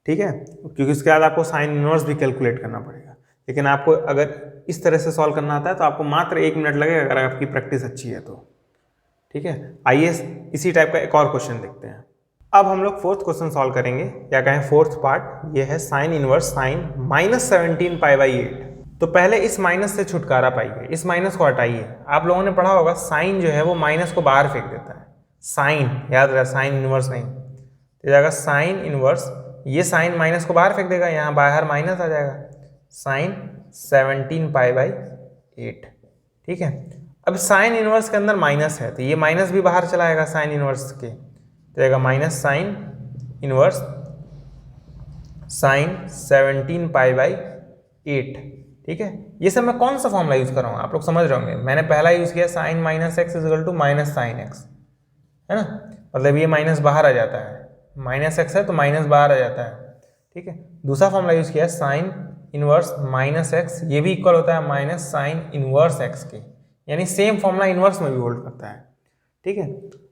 ठीक है, क्योंकि उसके बाद आपको साइन इनवर्स भी कैलकुलेट करना पड़ेगा। लेकिन आपको अगर इस तरह से सॉल्व करना आता है तो आपको मात्र 1 मिनट लगेगा, अगर आपकी प्रैक्टिस अच्छी है तो, ठीक है। आइए इसी टाइप का एक और क्वेश्चन देखते हैं। अब हम लोग फोर्थ क्वेश्चन सॉल्व करेंगे, या कहें फोर्थ पार्ट, ये है sine inverse sign minus 17 pi by 8। तो पहले इस माइनस से छुटकारा पाइए, इस माइनस को हटाइए। आप लोगों ने पढ़ा होगा साइन जो है वो माइनस को बाहर फेंक देता है, साइन याद रहा, साइन इनवर्स नहीं, तो जाएगा साइन इनवर्स, ये साइन माइनस को बाहर फेंक देगा, यहाँ बाहर माइनस आ जाएगा, साइन 17 पाई बाई 8, ठीक है। अब साइन इनवर्स के अंदर माइनस है तो ये माइनस भी बाहर चलाएगा साइन इनवर्स के, तो जाएगा minus sign inverse sign 17 pi by 8, ठीक है। ये सब मैं कौन सा फॉर्मूला यूज कर रहा हूँ आप लोग समझ रहे होंगे। मैंने पहला यूज किया sine minus x equal to minus sine x, है ना, मतलब ये माइनस बाहर आ जाता है, माइनस एक्स है तो माइनस बाहर आ जाता है, ठीक है। दूसरा फॉर्मूला यूज किया साइन इनवर्स माइनस एक्स, ये भी इक्वल होता है माइनस साइन इनवर्स एक्स के, यानी सेम फॉर्मूला इनवर्स में भी होल्ड करता है, ठीक है।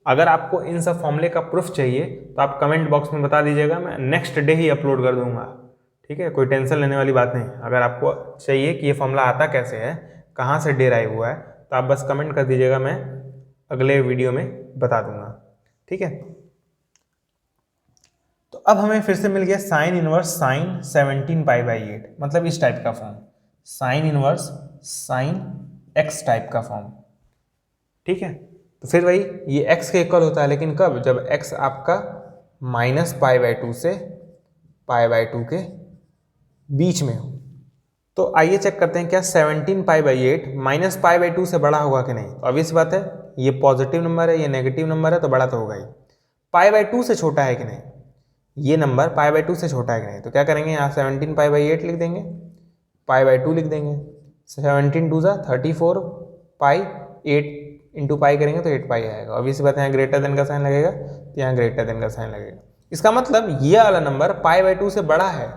अगर आपको इन सब फॉर्मूले का प्रूफ चाहिए तो आप कमेंट बॉक्स में बता दीजिएगा, मैं नेक्स्ट डे ही अपलोड कर दूंगा, ठीक है। कोई टेंशन लेने वाली बात नहीं। अगर आपको चाहिए कि ये फॉर्मूला आता कैसे है, कहाँ से डेराइव हुआ है, तो आप बस कमेंट कर दीजिएगा, मैं अगले वीडियो में बता दूंगा, ठीक है। तो अब हमें फिर से मिल गया sign inverse sign 17 pi by 8, मतलब इस टाइप का form, sign inverse sine x type का फॉर्म, ठीक है। तो फिर वही ये x के इक्वल होता है, लेकिन कब, जब x आपका माइनस पाई बाई 2 से पाई बाई 2 के बीच में हो। तो आइए चेक करते हैं क्या 17 pi by 8 minus pi by 2 से बड़ा होगा कि नहीं। तो ऑब्वियस बात है, ये पॉजिटिव नंबर है, ये नेगेटिव नंबर है, तो बड़ा तो होगा ही। पाई बाई 2 से छोटा है कि नहीं, ये नंबर पाई बाई 2 से छोटा है कि नहीं, तो क्या करेंगे, यहाँ 17 पाई बाई 8 लिख देंगे, पाई बाई 2 लिख देंगे, 17 2 34 पाई 8 इंटू पाई करेंगे तो 8 पाई आएगा। ऑब्वियसली बात है, यहाँ ग्रेटर देन का साइन लगेगा, तो यहाँ ग्रेटर देन का साइन लगेगा। इसका मतलब ये वाला नंबर पाई बाई 2 से बड़ा है,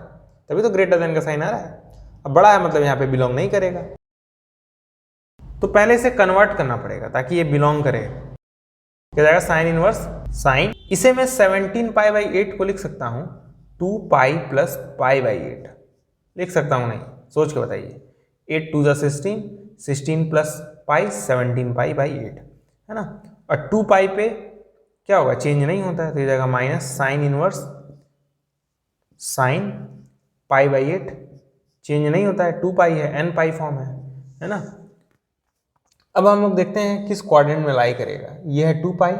तभी तो ग्रेटर देन का साइन आ रहा है। अब बड़ा है मतलब यहाँ पे बिलोंग नहीं करेगा। तो पहले इसे कन्वर्ट करना पड़ेगा ताकि ये बिलोंग करे। क्या जाएगा साइन इनवर्स साइन, इसे मैं 17 पाई बाई 8 को लिख सकता हूँ 2 पाई प्लस पाई बाई 8 लिख सकता हूँ, नहीं सोच के बताइए। 8 2 जा 16, 16 प्लस पाई 17 पाई बाई 8 है ना। और 2 पाई पे क्या होगा, चेंज नहीं होता है, तो ये जाएगा minus sign inverse sine pi by 8, change नहीं होता है, 2 पाई है, n पाई फॉर्म है ना। अब हम लोग देखते हैं किस क्वाड्रेंट में लाई करेगा। ये है 2 पाई,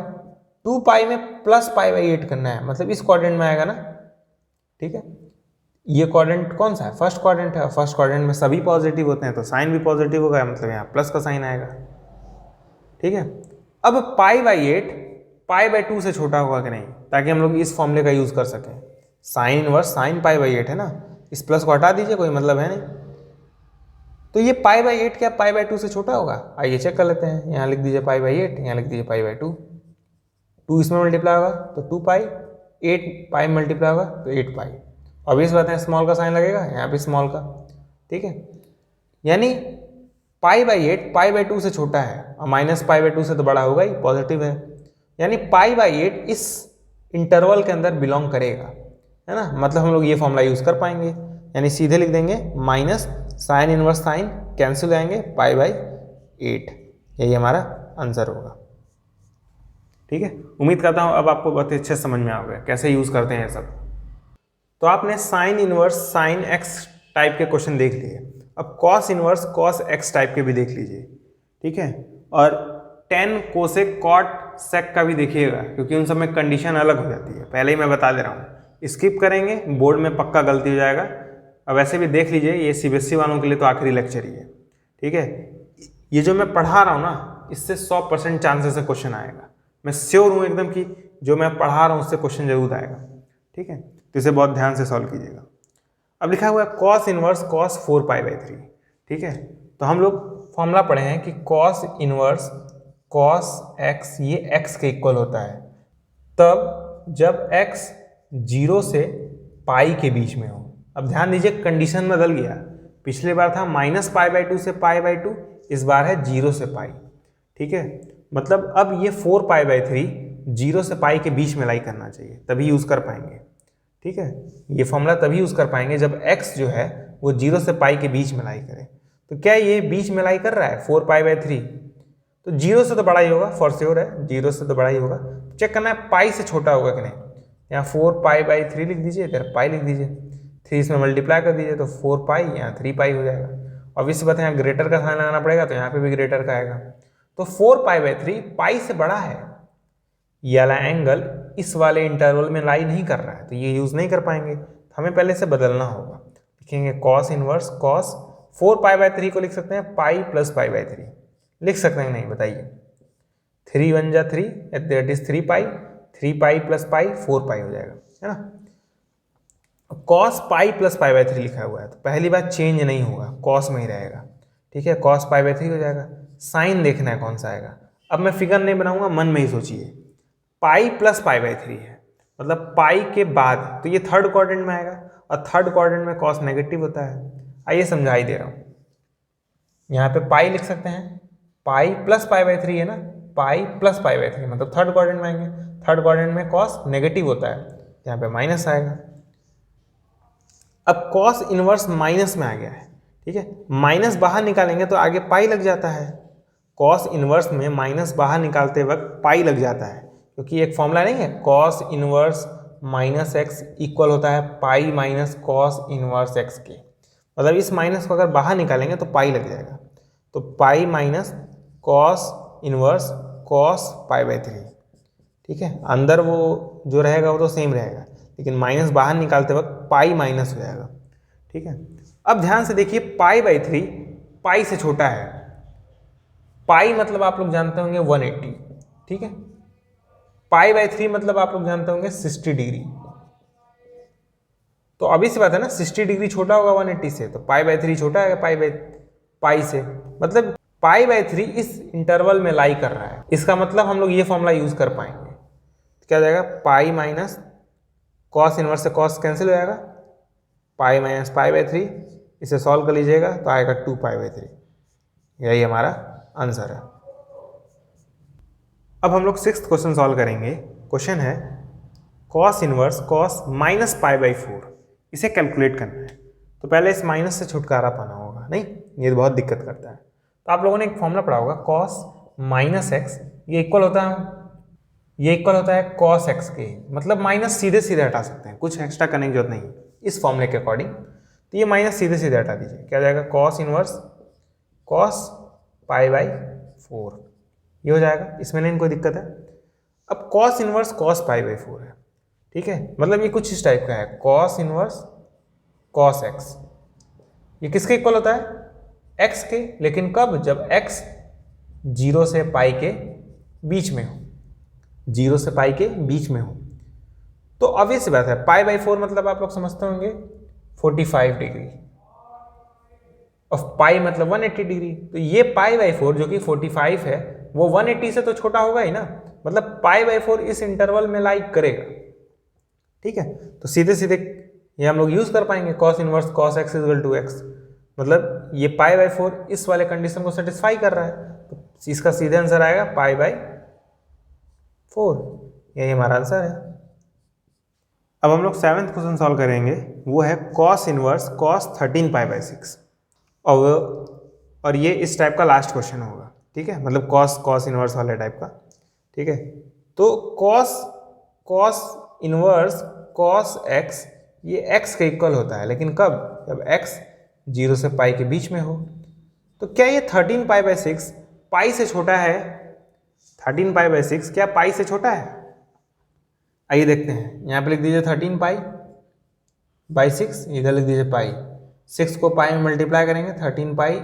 2 पाई में प्लस पाई बाई 8 करना है, मतलब इस क्वाड्रेंट में आएगा ना। ठीक है, ये क्वाड्रेंट कौन सा है, फर्स्ट क्वाड्रेंट है। फर्स्ट क्वाड्रेंट में सभी पॉजिटिव होते हैं तो साइन भी पॉजिटिव होगा, मतलब यहाँ प्लस का साइन आएगा। ठीक है, अब पाई बाई 8 पाई बाई 2 से छोटा होगा कि नहीं, ताकि हम लोग इस फॉर्मूले का यूज कर सकें। Sign inverse sine pi by 8 है ना, इस प्लस को हटा दीजिए, कोई मतलब है नहीं। तो ये पाई बाई 8 क्या पाई बाई 2 से छोटा होगा, आइए चेक कर लेते हैं। यहाँ लिख दीजिए पाई बाई 8, यहाँ लिख दीजिए पाई बाई 2, 2 इसमें मल्टीप्लाई होगा तो 2 पाई, 8 पाई मल्टीप्लाई होगा तो 8 पाई। ऑब्वियस बात है, स्मॉल का साइन लगेगा, यहाँ पे स्मॉल का। ठीक है, यानी पाई बाई 8 पाई बाई 2 से छोटा है और माइनस पाई बाई 2 से तो बड़ा होगा ही, पॉजिटिव है। यानी पाई बाई 8 इस इंटरवल के अंदर बिलोंग करेगा, है ना। मतलब हम लोग ये फॉर्मूला यूज कर पाएंगे, यानी सीधे लिख देंगे minus sign inverse sign cancel हो जाएंगे पाई बाई 8, यही हमारा आंसर होगा। ठीक है, उम्मीद करता हूँ अब आपको बहुत अच्छे समझ में आ गया कैसे यूज करते हैं ये सब। तो आपने sign inverse sine x type के क्वेश्चन देख लिए, अब cos inverse cos x type के भी देख लीजिए। ठीक है, और टेन कोसेक कॉट सेक का भी देखिएगा, क्योंकि उन सब में कंडीशन अलग हो जाती है, पहले ही मैं बता दे रहा हूँ। स्किप करेंगे, बोर्ड में पक्का गलती हो जाएगा। अब वैसे भी देख लीजिए, ये सीबीएसई वालों के लिए तो आखिरी लेक्चर ही है। ठीक है, ये जो मैं पढ़ा रहा हूँ ना, इससे 100% चांसेस से क्वेश्चन आएगा। मैं श्योर हूँ एकदम कि जो मैं पढ़ा रहा हूँ उससे क्वेश्चन जरूर आएगा। ठीक है, तो इसे बहुत ध्यान से सॉल्व कीजिएगा। अब लिखा हुआ है cos inverse cos 4 pi by 3। ठीक है, तो हम लोग फॉर्मूला पढ़े हैं कि कॉस इनवर्स कॉस एक्स, ये एक्स के इक्वल होता है तब जब एक्स 0 से पाई के बीच में हो। अब ध्यान दीजिए, कंडीशन बदल गया, पिछले बार था माइनस पाई बाई 2 से पाई बाई 2, इस बार है 0 से पाई। ठीक है, मतलब अब ये 4 पाई बाई 3 0 से पाई के बीच में लाई करना चाहिए, तभी यूज कर पाएंगे। ठीक है, ये फॉर्मूला तभी यूज कर पाएंगे जब x जो है वो 0 से पाई के बीच में लाई करे। तो क्या ये बीच में लाई कर रहा है 4 पाई बाई 3, तो 0 से तो बड़ा ही होगा, फॉर श्योर है 0 से तो बड़ा ही होगा। चेक करना है पाई से छोटा होगा कि नहीं। यहाँ 4 पाई बाई 3 लिख दीजिए, इधर पाई लिख दीजिए, 3 इसमें मल्टीप्लाई कर दीजिए तो 4 पाई, यहाँ 3 पाई हो जाएगा। ऑब्वियस बात है, यहाँ ग्रेटर का साइन लगाना पड़ेगा, तो यहाँ पे भी ग्रेटर का आएगा। तो 4 पाई बाई 3 पाई से बड़ा है, ये वाला एंगल इस वाले इंटरवल में लाई नहीं कर रहा है, तो ये यूज नहीं कर पाएंगे, तो हमें पहले से बदलना होगा। लिखेंगे cos inverse cos 4 pi by 3 को लिख सकते हैं पाई प्लस पाई बाई 3, लिख सकते हैं नहीं बताइए। 3 1 जा 3, that is 3 pi, 3 pi plus pi 4 पाई हो जाएगा, है ना। Cos pi plus pi by 3 लिखा हुआ है, तो पहली बात चेंज नहीं होगा, कॉस में ही रहेगा। ठीक है, कॉस पाई बाई 3 हो जाएगा। साइन देखना है कौन सा आएगा। अब मैं फिगर नहीं बनाऊंगा, मन में ही सोचिए। पाई प्लस पाई बाई 3 है, मतलब पाई के बाद, तो ये थर्ड क्वाड्रेंट में आएगा, और थर्ड क्वाड्रेंट में कॉस नेगेटिव होता है। आइए समझा ही दे रहा हूँ। यहाँ पे पाई लिख सकते हैं, पाई प्लस पाई बाई 3 है ना, पाई प्लस पाई बाई 3 मतलब थर्ड क्वाड्रेंट में आएंगे। थर्ड क्वाड्रेंट में कॉस नेगेटिव होता है, यहाँ पे माइनस आएगा। अब कॉस इनवर्स माइनस में आ गया है। ठीक है, माइनस बाहर निकालेंगे तो आगे पाई लग जाता है। कॉस इनवर्स में माइनस बाहर निकालते वक्त पाई लग जाता है, क्योंकि एक फॉर्मूला नहीं है, cos inverse minus x equal होता है pi minus cos inverse x के। मतलब इस माइनस को अगर बाहर निकालेंगे तो पाई लग जाएगा, तो pi minus cos inverse cos pi by 3। ठीक है, अंदर वो जो रहेगा वो तो सेम रहेगा, लेकिन माइनस बाहर निकालते वक्त पाई माइनस हो जाएगा। ठीक है, अब ध्यान से देखिए, पाई बाई 3 पाई से छोटा है। पाई मतलब आप लोग जानते होंगे 180। ठीक है, पाई बाई 3 मतलब आप लोग जानते होंगे 60 डिग्री। तो अभी से बात है ना, 60 डिग्री छोटा होगा 180 से, तो पाई बाई 3 छोटा है पाई से, मतलब पाई बाई 3 इस इंटरवल में लाई कर रहा है। इसका मतलब हम लोग ये फॉर्मूला यूज कर पाएंगे। तो क्या हो जाएगा, पाई माइनस कॉस इनवर्स से कॉस कैंसिल हो जाएगा, पाई माइनस पाई बाई 3, इसे सॉल्व कर लीजिएगा तो आएगा 2 पाई बाई 3। यही हमारा आंसर है। अब हम लोग 6th क्वेश्चन सॉल्व करेंगे। क्वेश्चन है cos inverse cos minus pi by 4, इसे कैलकुलेट करना है। तो पहले इस माइनस से छुटकारा पाना होगा, नहीं ये तो बहुत दिक्कत करता है। तो आप लोगों ने एक फॉर्मूला पढ़ा होगा cos माइनस एक्स, ये इक्वल होता है cos x के, मतलब माइनस सीधे सीधे हटा सकते हैं, कुछ एक्स्ट्रा करने की जरूरत नहीं है इस फॉर्मूले के अकॉर्डिंग। तो ये माइनस सीधे सीधे हटा दीजिए, क्या हो जाएगा cos inverse cos pi by 4, ये हो जाएगा, इसमें नहीं कोई दिक्कत है। अब cos inverse cos pi by 4 है, ठीक है, मतलब ये कुछ इस टाइप का है cos इनवर्स cos x, ये किसके इक्वल होता है x के, लेकिन कब, जब x 0 से पाई के बीच में हो, 0 से पाई के बीच में हो। तो ऑब्वियस बात है पाई बाई 4 मतलब आप लोग समझते होंगे 45 डिग्री, और पाई मतलब 180 डिग्री। तो ये पाई बाई 4 जो कि 45 है वो 180 से तो छोटा होगा ही ना, मतलब पाई बाई 4 इस इंटरवल में लाइक करेगा, ठीक है। तो सीधे सीधे ये हम लोग यूज कर पाएंगे cos inverse cos x equal to x, मतलब ये पाई बाई 4 इस वाले कंडीशन को सेटिस्फाई कर रहा है, तो इसका सीधे आंसर आएगा पाई बाई 4, यही हमारा आंसर है। अब हम लोग 7th क्वेश्चन सॉल्व करेंगे, वो है cos inverse cos 13 pi by 6, और ये इस टाइप का लास्ट क्वेश्चन होगा, ठीक है, मतलब cos इनवर्स वाले टाइप का, ठीक है। तो cos इनवर्स cos x ये x के इक्वल होता है, लेकिन कब, जब x 0 से पाई के बीच में हो। तो क्या ये 13 पाई बाई 6 पाई से छोटा है, 13 पाई बाई 6 क्या पाई से छोटा है? आइए देखते हैं, यहाँ पे लिख दीजिए 13 पाई बाई 6, इधर लिख दीजिए पाई, 6 को पाई में मल्टीप्लाई करेंगे 13 पाई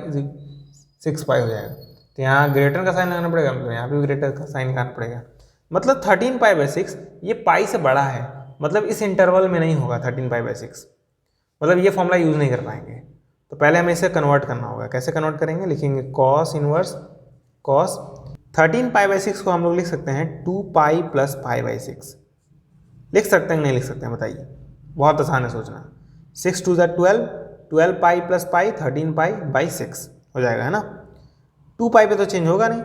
6 पाई हो जाएगा। तो यहाँ ग्रेटर का साइन लगाना पड़ेगा, मतलब यहाँ पे भी ग्रेटर का साइन लगाना पड़ेगा, मतलब 13 पाई बाई 6 ये पाई से बड़ा है, मतलब इस इंटरवल में नहीं होगा 13 पाई बाई 6, मतलब ये फॉर्मूला यूज नहीं कर पाएंगे। तो पहले हमें इसे कन्वर्ट करना होगा, कैसे कन्वर्ट करेंगे, लिखेंगे cos inverse cos 13 pi by 6 को हम लोग लिख सकते हैं 2 पाई प्लस पाई बाई 6, लिख सकते हैं नहीं लिख सकते हैं बताइए, बहुत आसान है सोचना। 6 2 12, 12 pi plus pi 13 pi by 6 हो जाएगा, है ना। 2 पाई पे तो चेंज होगा नहीं,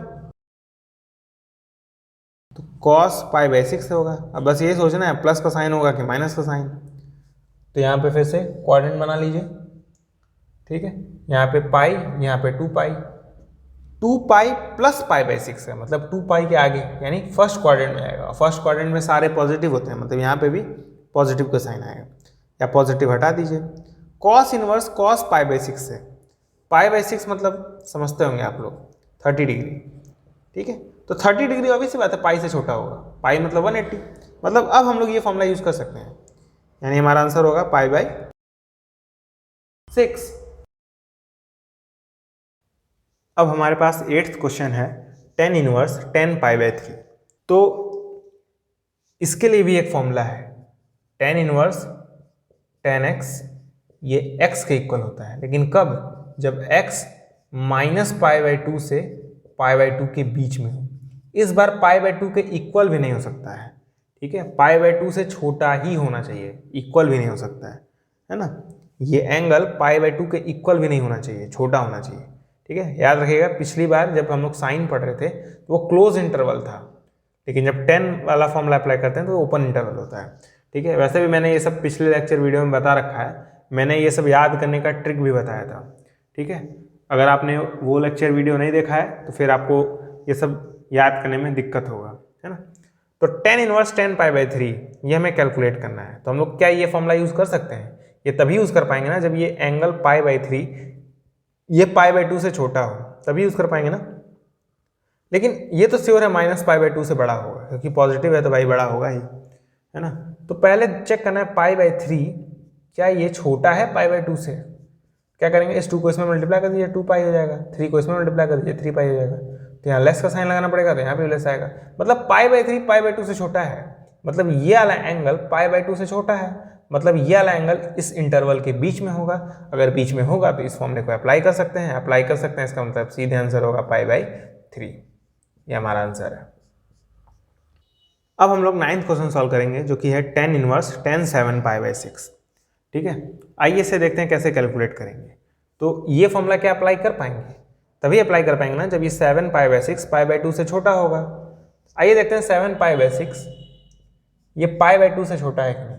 तो cos पाई बाई 6 होगा। अब बस ये सोचना है प्लस का साइन होगा कि माइनस का साइन। तो यहाँ पे फिर से क्वाड्रेंट बना लीजिए, ठीक है, यहाँ पे पाई, यहाँ पे 2 पाई, 2 पाई प्लस पाई बाई 6 है, मतलब 2 पाई के आगे यानी फर्स्ट क्वाड्रेंट में आएगा, फर्स्ट क्वाड्रेंट में सारे पॉजिटिव होते हैं, मतलब यहाँ पे भी पॉजिटिव का साइन आएगा, या पॉजिटिव हटा दीजिए। cos inverse cos pi by 6 से, पाई बाई 6 मतलब समझते होंगे आप लोग 30 डिग्री, ठीक है। तो 30 डिग्री ऑब्वियस बात है पाई से छोटा होगा, पाई मतलब 180, मतलब अब हम लोग ये फॉर्मूला यूज कर सकते हैं, यानी हमारा आंसर होगा पाई बाई 6। अब हमारे पास 8th क्वेश्चन है tan inverse tan pi by 3। तो इसके लिए भी एक फॉर्मूला है, tan इनवर्स tan x ये x के इक्वल होता है, लेकिन कब, जब x माइनस पाई बाई 2 से पाई बाई 2 के बीच में हो। इस बार पाई बाई 2 के इक्वल भी नहीं हो सकता है, ठीक है, पाई बाई 2 से छोटा ही होना चाहिए, इक्वल भी नहीं हो सकता है ना। ये एंगल पाई बाई 2 के इक्वल भी नहीं होना चाहिए, छोटा होना चाहिए, ठीक है। याद रखिएगा पिछली बार जब हम लोग साइन पढ़ रहे थे तो वो क्लोज इंटरवल था, लेकिन जब 10 वाला फॉर्मूला अप्लाई करते हैं तो ओपन इंटरवल होता है, ठीक है। वैसे भी मैंने ये सब पिछले लेक्चर वीडियो में बता रखा है, मैंने ये सब याद करने का ट्रिक भी बताया था, ठीक है। अगर आपने वो लेक्चर वीडियो नहीं देखा है तो फिर आपको ये सब याद करने में दिक्कत होगा, है ना। तो tan inverse tan pi by 3 ये हमें कैलकुलेट करना है, तो हम लोग क्या ये फॉर्मूला यूज कर सकते हैं, ये तभी यूज कर पाएंगे ना जब ये एंगल पाई बाई 3 ये पाई बाई 2 से छोटा हो, तभी यूज कर पाएंगे ना। लेकिन ये तो श्योर है माइनस पाई बाई 2 से बड़ा होगा, क्योंकि पॉजिटिव है तो भाई बड़ा होगा ही, है ना। तो पहले चेक करना है पाई बाई 3 क्या ये छोटा है पाई बाई 2 से। क्या करेंगे, इस 2 को इसमें मल्टीप्लाई कर दीजिए 2 पाई हो जाएगा, 3 को इसमें मल्टीप्लाई कर दीजिए 3 पाई हो जाएगा। तो यहाँ लेस का साइन लगाना पड़ेगा, तो यहाँ पे लेस आएगा, मतलब पाई बाई 3 पाई बाई 2 से छोटा है, मतलब ये वाला एंगल पाई बाई 2 से छोटा है, मतलब ये वाला एंगल इस इंटरवल के बीच में होगा। अगर बीच में होगा तो इस फॉर्मूले को अप्लाई कर सकते हैं, अप्लाई कर सकते हैं, इसका मतलब सीधे आंसर होगा पाई बाई 3, ये हमारा आंसर है। अब हम लोग 9th क्वेश्चन सॉल्व करेंगे, जो कि है tan inverse tan 7 pi by 6, ठीक है। आइए से देखते हैं कैसे कैलकुलेट करेंगे। तो ये फॉर्मूला क्या अप्लाई कर पाएंगे, तभी अप्लाई कर पाएंगे ना जब ये 7π/6 π/2 से छोटा होगा। आइए देखते हैं 7π/6 ये π/2 से छोटा है कि नहीं।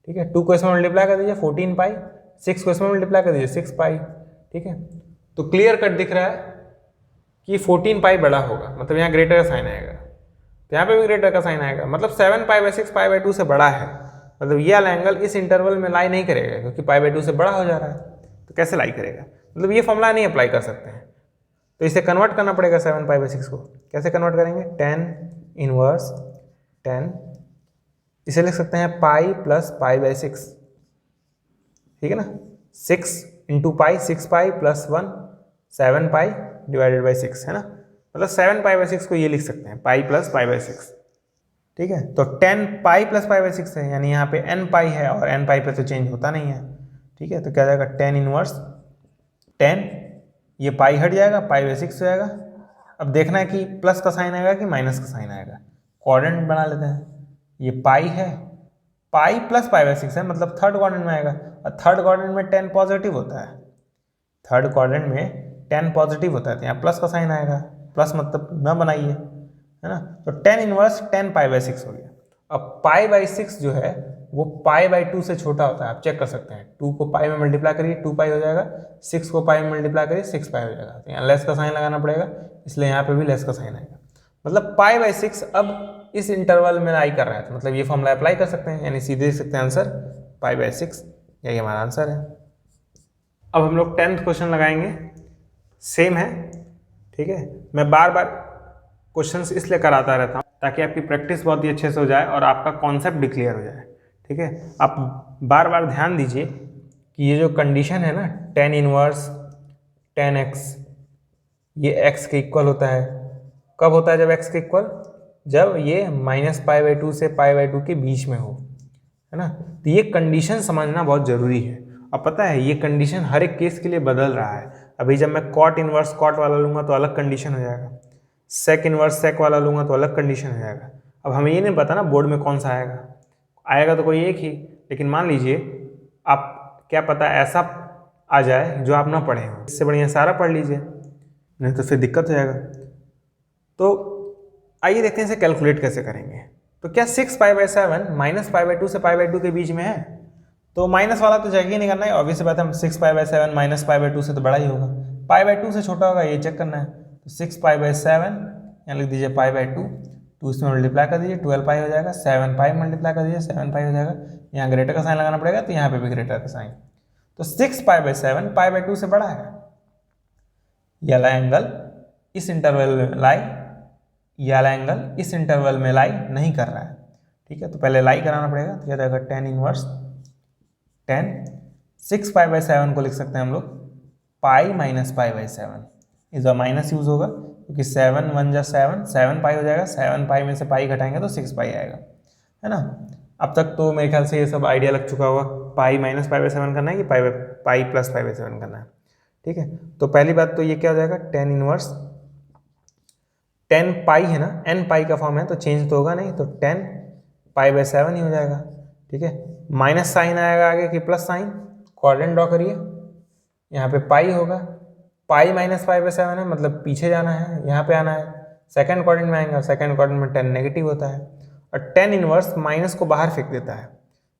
ठीक है, 2 को इसमें मल्टीप्लाई कर दीजिए 14π, 6 को इसमें मल्टीप्लाई कर दीजिए 6π। ठीक है, तो क्लियर कट दिख रहा है कि 14π बड़ा होगा, मतलब यहाँ ग्रेटर का साइन आएगा, तो यहाँ पे भी ग्रेटर का साइन आएगा, मतलब 7π/6 π/2 से बड़ा है, मतलब ये वाला एंगल इस इंटरवल में लाई नहीं करेगा क्योंकि π/2 से बड़ा हो जा रहा है। तो कैसे लाई करेगा, मतलब ये फॉर्मूला नहीं अप्लाई कर सकते हैं, तो इसे कन्वर्ट करना पड़ेगा 7π/6 को। कैसे कन्वर्ट करेंगे, tan इनवर्स 10, इसे लिख सकते हैं पाई प्लस π/6। ठीक है ना, 6 into pi 6π plus 1 7π divided by 6 है ना, मतलब 7π/6 को ये लिख सकते हैं पाई प्लस π/6। ठीक है, तो 10π प्लस π/6 है, यानी यहाँ पे nπ है और nπ पे तो चेंज होता नहीं है। ठीक है, तो क्या जाएगा tan इनवर्स 10, ये पाई हट जाएगा, π/6 हो जाएगा। अब देखना है कि प्लस का साइन आएगा कि माइनस का साइन आएगा, क्वाड्रेंट बना लेते हैं। ये पाई है, पाई प्लस π/6 है, मतलब थर्ड क्वाड्रेंट में आएगा, और थर्ड क्वाड्रेंट में 10 पॉजिटिव होता है, थर्ड क्वाड्रेंट में 10 पॉजिटिव होता है, तो यहाँ प्लस का साइन आएगा, प्लस मतलब न बनाइए, है ना। तो tan इनवर्स 10π/6 हो गया। अब π/6 जो है वो π/2 से छोटा होता है, आप चेक कर सकते हैं। 2 को पाई में मल्टीप्लाई करिए 2π हो जाएगा, 6 को पाई में मल्टीप्लाई करिए 6π हो जाएगा, तो यहाँ लेस का साइन लगाना पड़ेगा, इसलिए यहाँ पे भी लेस का साइन आएगा। मतलब π/6 अब इस इंटरवल में लाई कर रहा है, तो मतलब ये फॉर्मूला अप्लाई कर सकते हैं, यानी सीधे लिख सकते हैं आंसर π/6, यही हमारा आंसर है। अब हम लोग 10th क्वेश्चन लगाएंगे, सेम है। ठीक है, मैं बार बार क्वेश्चंस इसलिए कराता रहता हूँ ताकि आपकी प्रैक्टिस बहुत ही अच्छे से हो जाए और आपका कॉन्सेप्ट भी क्लियर हो जाए। ठीक है, आप बार बार ध्यान दीजिए कि ये जो कंडीशन है ना tan इनवर्स 10x, ये x के इक्वल होता है। कब होता है जब x के इक्वल, जब ये -π/2 से π/2 के बीच में हो, है ना। तो ये कंडीशन समझना बहुत ज़रूरी है। अब पता है ये कंडीशन हर एक केस के लिए बदल रहा है। अभी जब मैं cot इनवर्स cot वाला लूँगा तो अलग कंडीशन हो जाएगा, sec इनवर्स sec वाला लूँगा तो अलग कंडीशन हो जाएगा। अब हमें ये नहीं पता ना बोर्ड में कौन सा आएगा तो कोई एक ही, लेकिन मान लीजिए आप क्या पता ऐसा आ जाए जो आप ना पढ़े हो, इससे बढ़िया सारा पढ़ लीजिए, नहीं तो फिर दिक्कत हो जाएगा। तो आइए देखते हैं इसे कैलकुलेट कैसे करेंगे। तो क्या 6π/7 -π/2 से π/2 के बीच में है, तो माइनस वाला तो चाहिए नहीं करना है, ऑब्वियस बात है। 6π/7 -π/2 से तो बड़ा ही होगा, π/2 से छोटा होगा ये चेक करना है। तो 6π/7 यहाँ लिख दीजिए π/2, 2 इसमें मल्टीप्लाई कर दीजिए 12π हो जाएगा, 7π मल्टीप्लाई कर दीजिए 7π हो जाएगा, यहाँ ग्रेटर का साइन लगाना पड़ेगा, तो यहाँ पे भी ग्रेटर का साइन। तो 6π/7 π/2 से बड़ा है, ये वाला एंगल इस इंटरवल में लाई, ये वाला एंगल इस इंटरवल में लाई नहीं कर रहा है। ठीक है, तो पहले लाई कराना पड़ेगा, तो क्या जाएगा tan इनवर्स 10, 6π/7 को लिख सकते हैं हम लोग पाई माइनस π/7, इस बार माइनस यूज होगा क्योंकि 7 1 जा 7, 7π हो जाएगा, 7π में से पाई घटाएंगे तो 6π आएगा, है ना। अब तक तो मेरे ख्याल से ये सब आइडिया लग चुका होगा, पाई माइनस π/7 करना है कि पाई प्लस π/7 करना है। ठीक है, तो पहली बात तो ये क्या हो जाएगा, tan इनवर्स 10π है ना, nπ का फॉर्म है तो चेंज तो होगा नहीं, तो 10π/7 ही हो जाएगा। ठीक है, माइनस साइन आएगा आगे कि प्लस साइन, क्वाड्रेंट ड्रॉ करिए, यहाँ पे पाई होगा, पाई -π/7 है मतलब पीछे जाना है, यहाँ पे आना है, सेकंड क्वाड्रेंट में आएगा, सेकंड क्वाड्रेंट में 10 नेगेटिव होता है, और tan इनवर्स माइनस को बाहर फेंक देता है,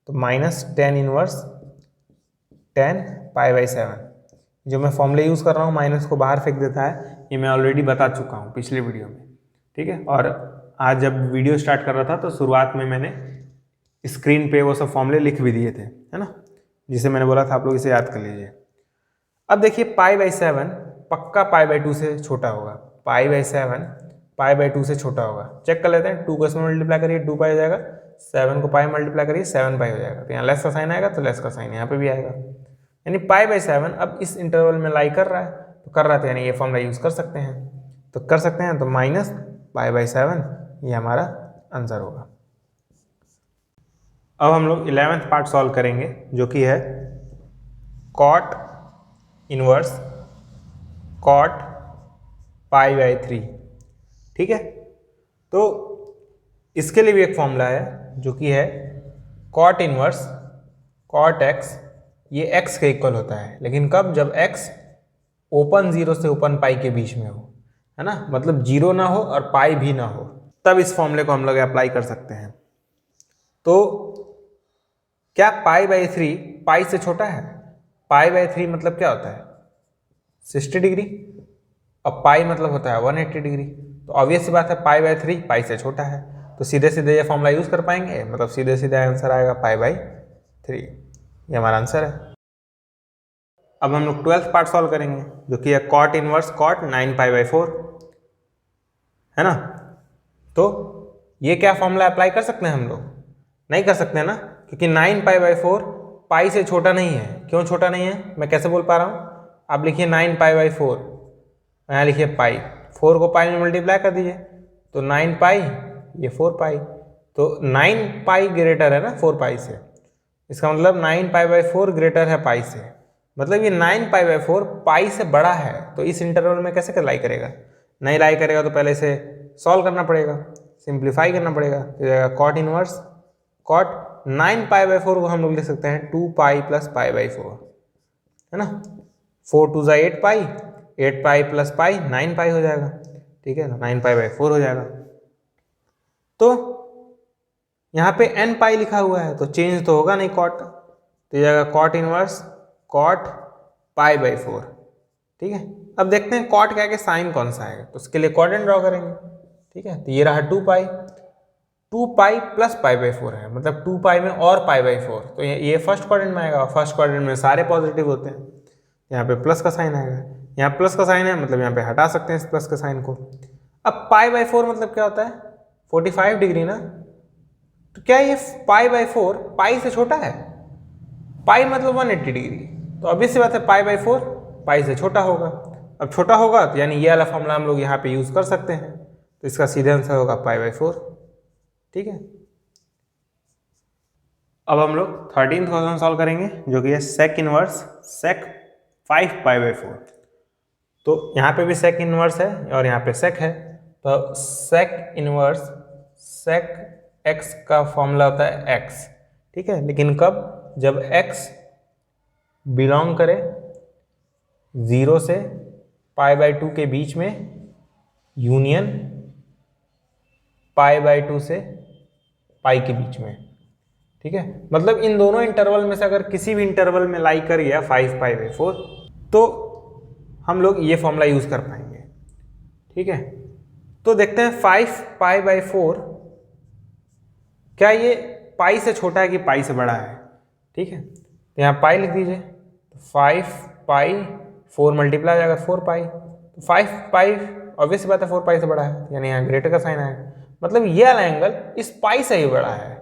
तो माइनस tan इनवर्स 10π/7, जो मैं फॉर्मूले यूज़ कर रहा हूँ माइनस को बाहर फेंक देता है, ये मैं ऑलरेडी बता चुका हूँ पिछले वीडियो में। ठीक है, और आज जब वीडियो स्टार्ट कर रहा था तो शुरुआत में मैंने स्क्रीन पे वो सब फॉर्मूले लिख भी दिए थे, है ना, जिसे मैंने बोला था आप लोग इसे याद कर लीजिए। अब देखिए π/7 पक्का π/2 से छोटा होगा, π/7 π/2 से छोटा होगा, चेक कर लेते हैं। 2 को इसमें मल्टीप्लाई करिए 2π हो जाएगा, 7 को पाई मल्टीप्लाई करिए 7π हो जाएगा, तो यहाँ लेस का साइन आएगा तो लेस का साइन यहाँ पे भी आएगा, यानी π/7 अब इस इंटरवल में लाई कर रहा है, तो कर रहा था यानी ये फॉर्मूला यूज़ कर सकते हैं, तो कर सकते हैं, तो -π/7 ये हमारा आंसर होगा। अब हम लोग 11th पार्ट सॉल्व करेंगे जो कि है cot इनवर्स cot π/3। ठीक है, तो इसके लिए भी एक फॉर्मूला है जो कि है cot इनवर्स cot x, ये x के इक्वल होता है, लेकिन कब, जब x ओपन 0 से ओपन पाई के बीच में हो, है ना, मतलब 0 ना हो और पाई भी ना हो, तब इस फॉर्मूले को हम लोग अप्लाई कर सकते हैं। तो क्या पाई बाई 3 पाई से छोटा है? पाई बाई 3 मतलब क्या होता है? 60 डिग्री। अब पाई मतलब होता है 180 डिग्री। तो ऑब्वियस सी बात है पाई बाई 3 पाई से छोटा है, तो सीधे सीधे ये फॉर्मूला यूज कर पाएंगे, मतलब सीधे सीधे आंसर आएगा पाई बाई 3। ये हमारा आंसर है। अब हम लोग 12th पार्ट सॉल्व करेंगे, जो कि है cot inverse cot 9 pi by 4, है ना। तो ये क्या फॉर्मूला अप्लाई कर सकते हैं हम लोग? नहीं कर सकते हैं ना, क्योंकि 9 पाई बाई 4 पाई से छोटा नहीं है। क्यों छोटा नहीं है, मैं कैसे बोल पा रहा हूँ? आप लिखिए 9 पाई बाई 4, यहाँ लिखिए पाई, 4 को पाई में मल्टीप्लाई कर दीजिए, तो 9 पाई, ये 4 पाई, तो 9 पाई ग्रेटर है ना 4 पाई से, इसका मतलब 9 पाई बाई 4 ग्रेटर है पाई से, मतलब ये 9 पाई बाई 4 पाई से बड़ा है। तो इस इंटरवल में कैसे लाई करेगा? नहीं लाई करेगा तो पहले इसे सॉल्व करना पड़ेगा, सिंप्लीफाई करना पड़ेगा। तो जाएगा cot inverse cot 9 pi by 4 को हम लोग लिख सकते हैं 2 पाई प्लस पाई बाई 4, है ना। 4 2 जा 8 पाई, 8 पाई प्लस पाई 9 पाई हो जाएगा, ठीक है, 9 पाई बाई 4 हो जाएगा। तो यहाँ पे n पाई लिखा हुआ है तो चेंज तो होगा नहीं कॉट, तो जाएगा cot inverse cot pi by 4, ठीक है। अब देखते हैं कॉट क्या के साइन कौन सा आएगा, तो उसके लिए क्वाड्रेंट ड्रॉ करेंगे, ठीक है। तो ये रहा 2 पाई, 2 पाई प्लस पाई बाई 4 है, मतलब 2 पाई में और पाई बाई 4, तो ये फर्स्ट क्वाड्रेंट में आएगा, फर्स्ट क्वाड्रेंट में सारे पॉजिटिव होते हैं, यहाँ पे प्लस का साइन आएगा, यहाँ प्लस का साइन है मतलब यहाँ पे हटा सकते हैं इस प्लस के साइन को। अब पाई बाई 4 मतलब क्या होता है? 45 डिग्री ना, तो क्या ये पाई बाई 4 पाई से छोटा है? पाई मतलब 180 डिग्री, तो ऑब्वियस सी बात है पाई बाई 4 पाई से छोटा होगा। अब छोटा होगा तो यानी ये वाला फॉर्मूला हम लोग यहाँ पे यूज कर सकते हैं, तो इसका सीधे आंसर होगा पाई बाई 4, ठीक है। अब हम लोग 13th क्वेश्चन सॉल्व करेंगे, जो कि है सेक इनवर्स सेक 5 पाई बाई 4। तो यहाँ पे भी सेक इनवर्स है और यहाँ पे सेक है, तो सेक इनवर्स सेक एक्स का फॉर्मूला होता है एक्स, ठीक है। लेकिन कब? जब x बिलोंग करे 0 से पाई बाई 2 के बीच में, यूनियन पाई बाई 2 से पाई के बीच में, ठीक है। मतलब इन दोनों इंटरवल में से अगर किसी भी इंटरवल में लाई कर गया 5 पाई बाई 4, तो हम लोग ये फॉर्मूला यूज कर पाएंगे, ठीक है। तो देखते हैं 5 पाई बाई 4 क्या ये पाई से छोटा है कि पाई से बड़ा है, ठीक है। तो यहाँ पाई लिख दीजिए, तो 5 पाई 4 मल्टीप्लाई हो जाएगा 4 पाई, तो 5 पाई ऑब्वियस बात है 4 पाई से बड़ा है, यानी यहाँ ग्रेटर का साइन आएगा, मतलब ये वाला एंगल इस पाई से ही बड़ा है,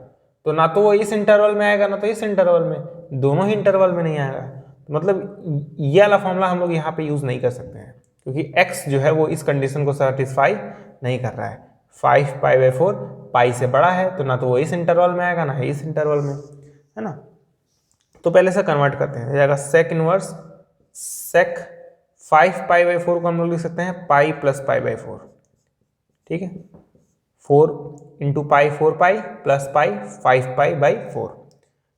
तो ना तो वो इस इंटरवल में आएगा ना तो इस इंटरवल में, दोनों ही इंटरवल में नहीं आएगा। तो मतलब ये वाला फॉर्मूला हम लोग यहाँ पे यूज नहीं कर सकते हैं, क्योंकि x जो है वो इस कंडीशन को सेटिस्फाई नहीं कर रहा है। 5 पाई बाई 4 पाई से बड़ा है, तो ना तो वो इस इंटरवल में आएगा ना इस इंटरवल में, है ना। तो पहले से कन्वर्ट करते हैं, जाएगा सेक इनवर्स सेक 5 पाई बाई 4 को हम लोग लिख सकते हैं पाई प्लस पाई बाई 4, ठीक है। 4 into pi 4 pi plus pi 5 pi by 4,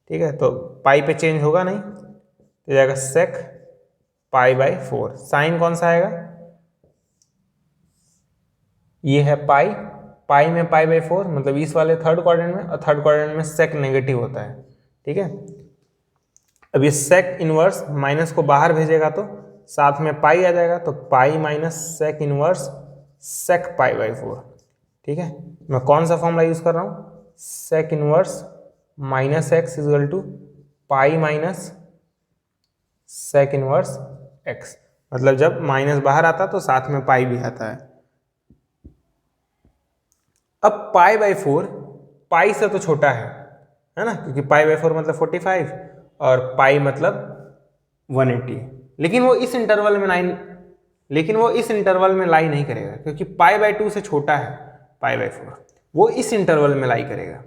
ठीक है। तो पाई पे चेंज होगा नहीं, तो जाएगा सेक पाई बाई 4। साइन कौन सा आएगा? ये है पाई, पाई में पाई बाई 4 मतलब इस वाले थर्ड क्वाड्रेंट में, और थर्ड क्वाड्रेंट में सेक नेगेटिव होता है, ठीक है। अब ये सेक इनवर्स माइनस को बाहर भेजेगा तो साथ में पाई आ जाएगा, तो pi minus sec inverse sec pi by 4, ठीक है। मैं कौन सा फॉर्मूला यूज कर रहा हूँ? Sec inverse minus x equal to pi minus sec inverse x, मतलब जब माइनस बाहर आता तो साथ में पाई भी आता है। अब पाई बाई 4 पाई से तो छोटा है ना, क्योंकि पाई बाई 4 मतलब 45 और पाई मतलब 180, लेकिन वो इस इंटरवल में लाई नहीं करेगा, क्योंकि पाई बाई 2 से छोटा है पाई बाई 4, वो इस इंटरवल में लाई करेगा,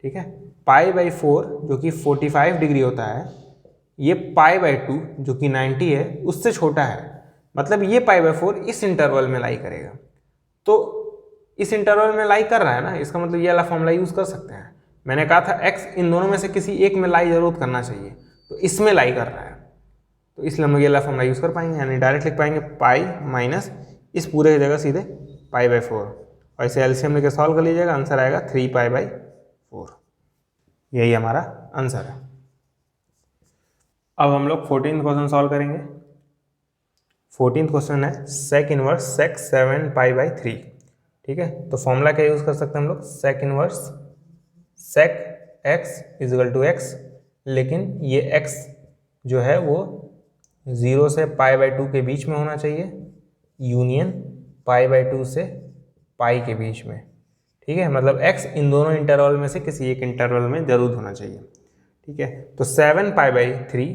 ठीक है। पाई बाई 4 जो कि 45 डिग्री होता है, ये पाई बाई 2 जो कि 90 है उससे छोटा है, मतलब ये पाई बाई 4 इस इंटरवल में लाई करेगा। तो इस इंटरवल में लाई कर रहा है ना, इसका मतलब ये वाला फॉर्मूला यूज कर सकते हैं। मैंने कहा था x इन दोनों में से किसी एक में लाई जरूर करना चाहिए, तो इसमें लाई कर रहा है, तो इसलिए हम लोग ये वाला फॉर्मूला यूज़ कर पाएंगे, यानी डायरेक्ट लिख पाएंगे पाई माइनस इस पूरे की जगह सीधे π/4, और इसे एलसीएम लेके सॉल्व कर लीजिएगा, आंसर आएगा 3π/4। यही हमारा आंसर है। अब हम लोग 14th क्वेश्चन सॉल्व करेंगे। 14th क्वेश्चन है सेक इनवर्स सेक 7π/3। ठीक है, तो फॉर्मूला क्या यूज़ कर सकते हैं हम लोग, sec inverse sec x equal to x, लेकिन ये x जो है वो 0 से π/2 के बीच में होना चाहिए, यूनियन π/2 से पाई के बीच में। ठीक है, मतलब x इन दोनों इंटरवल में से किसी एक इंटरवल में जरूर होना चाहिए। ठीक है, तो 7π/3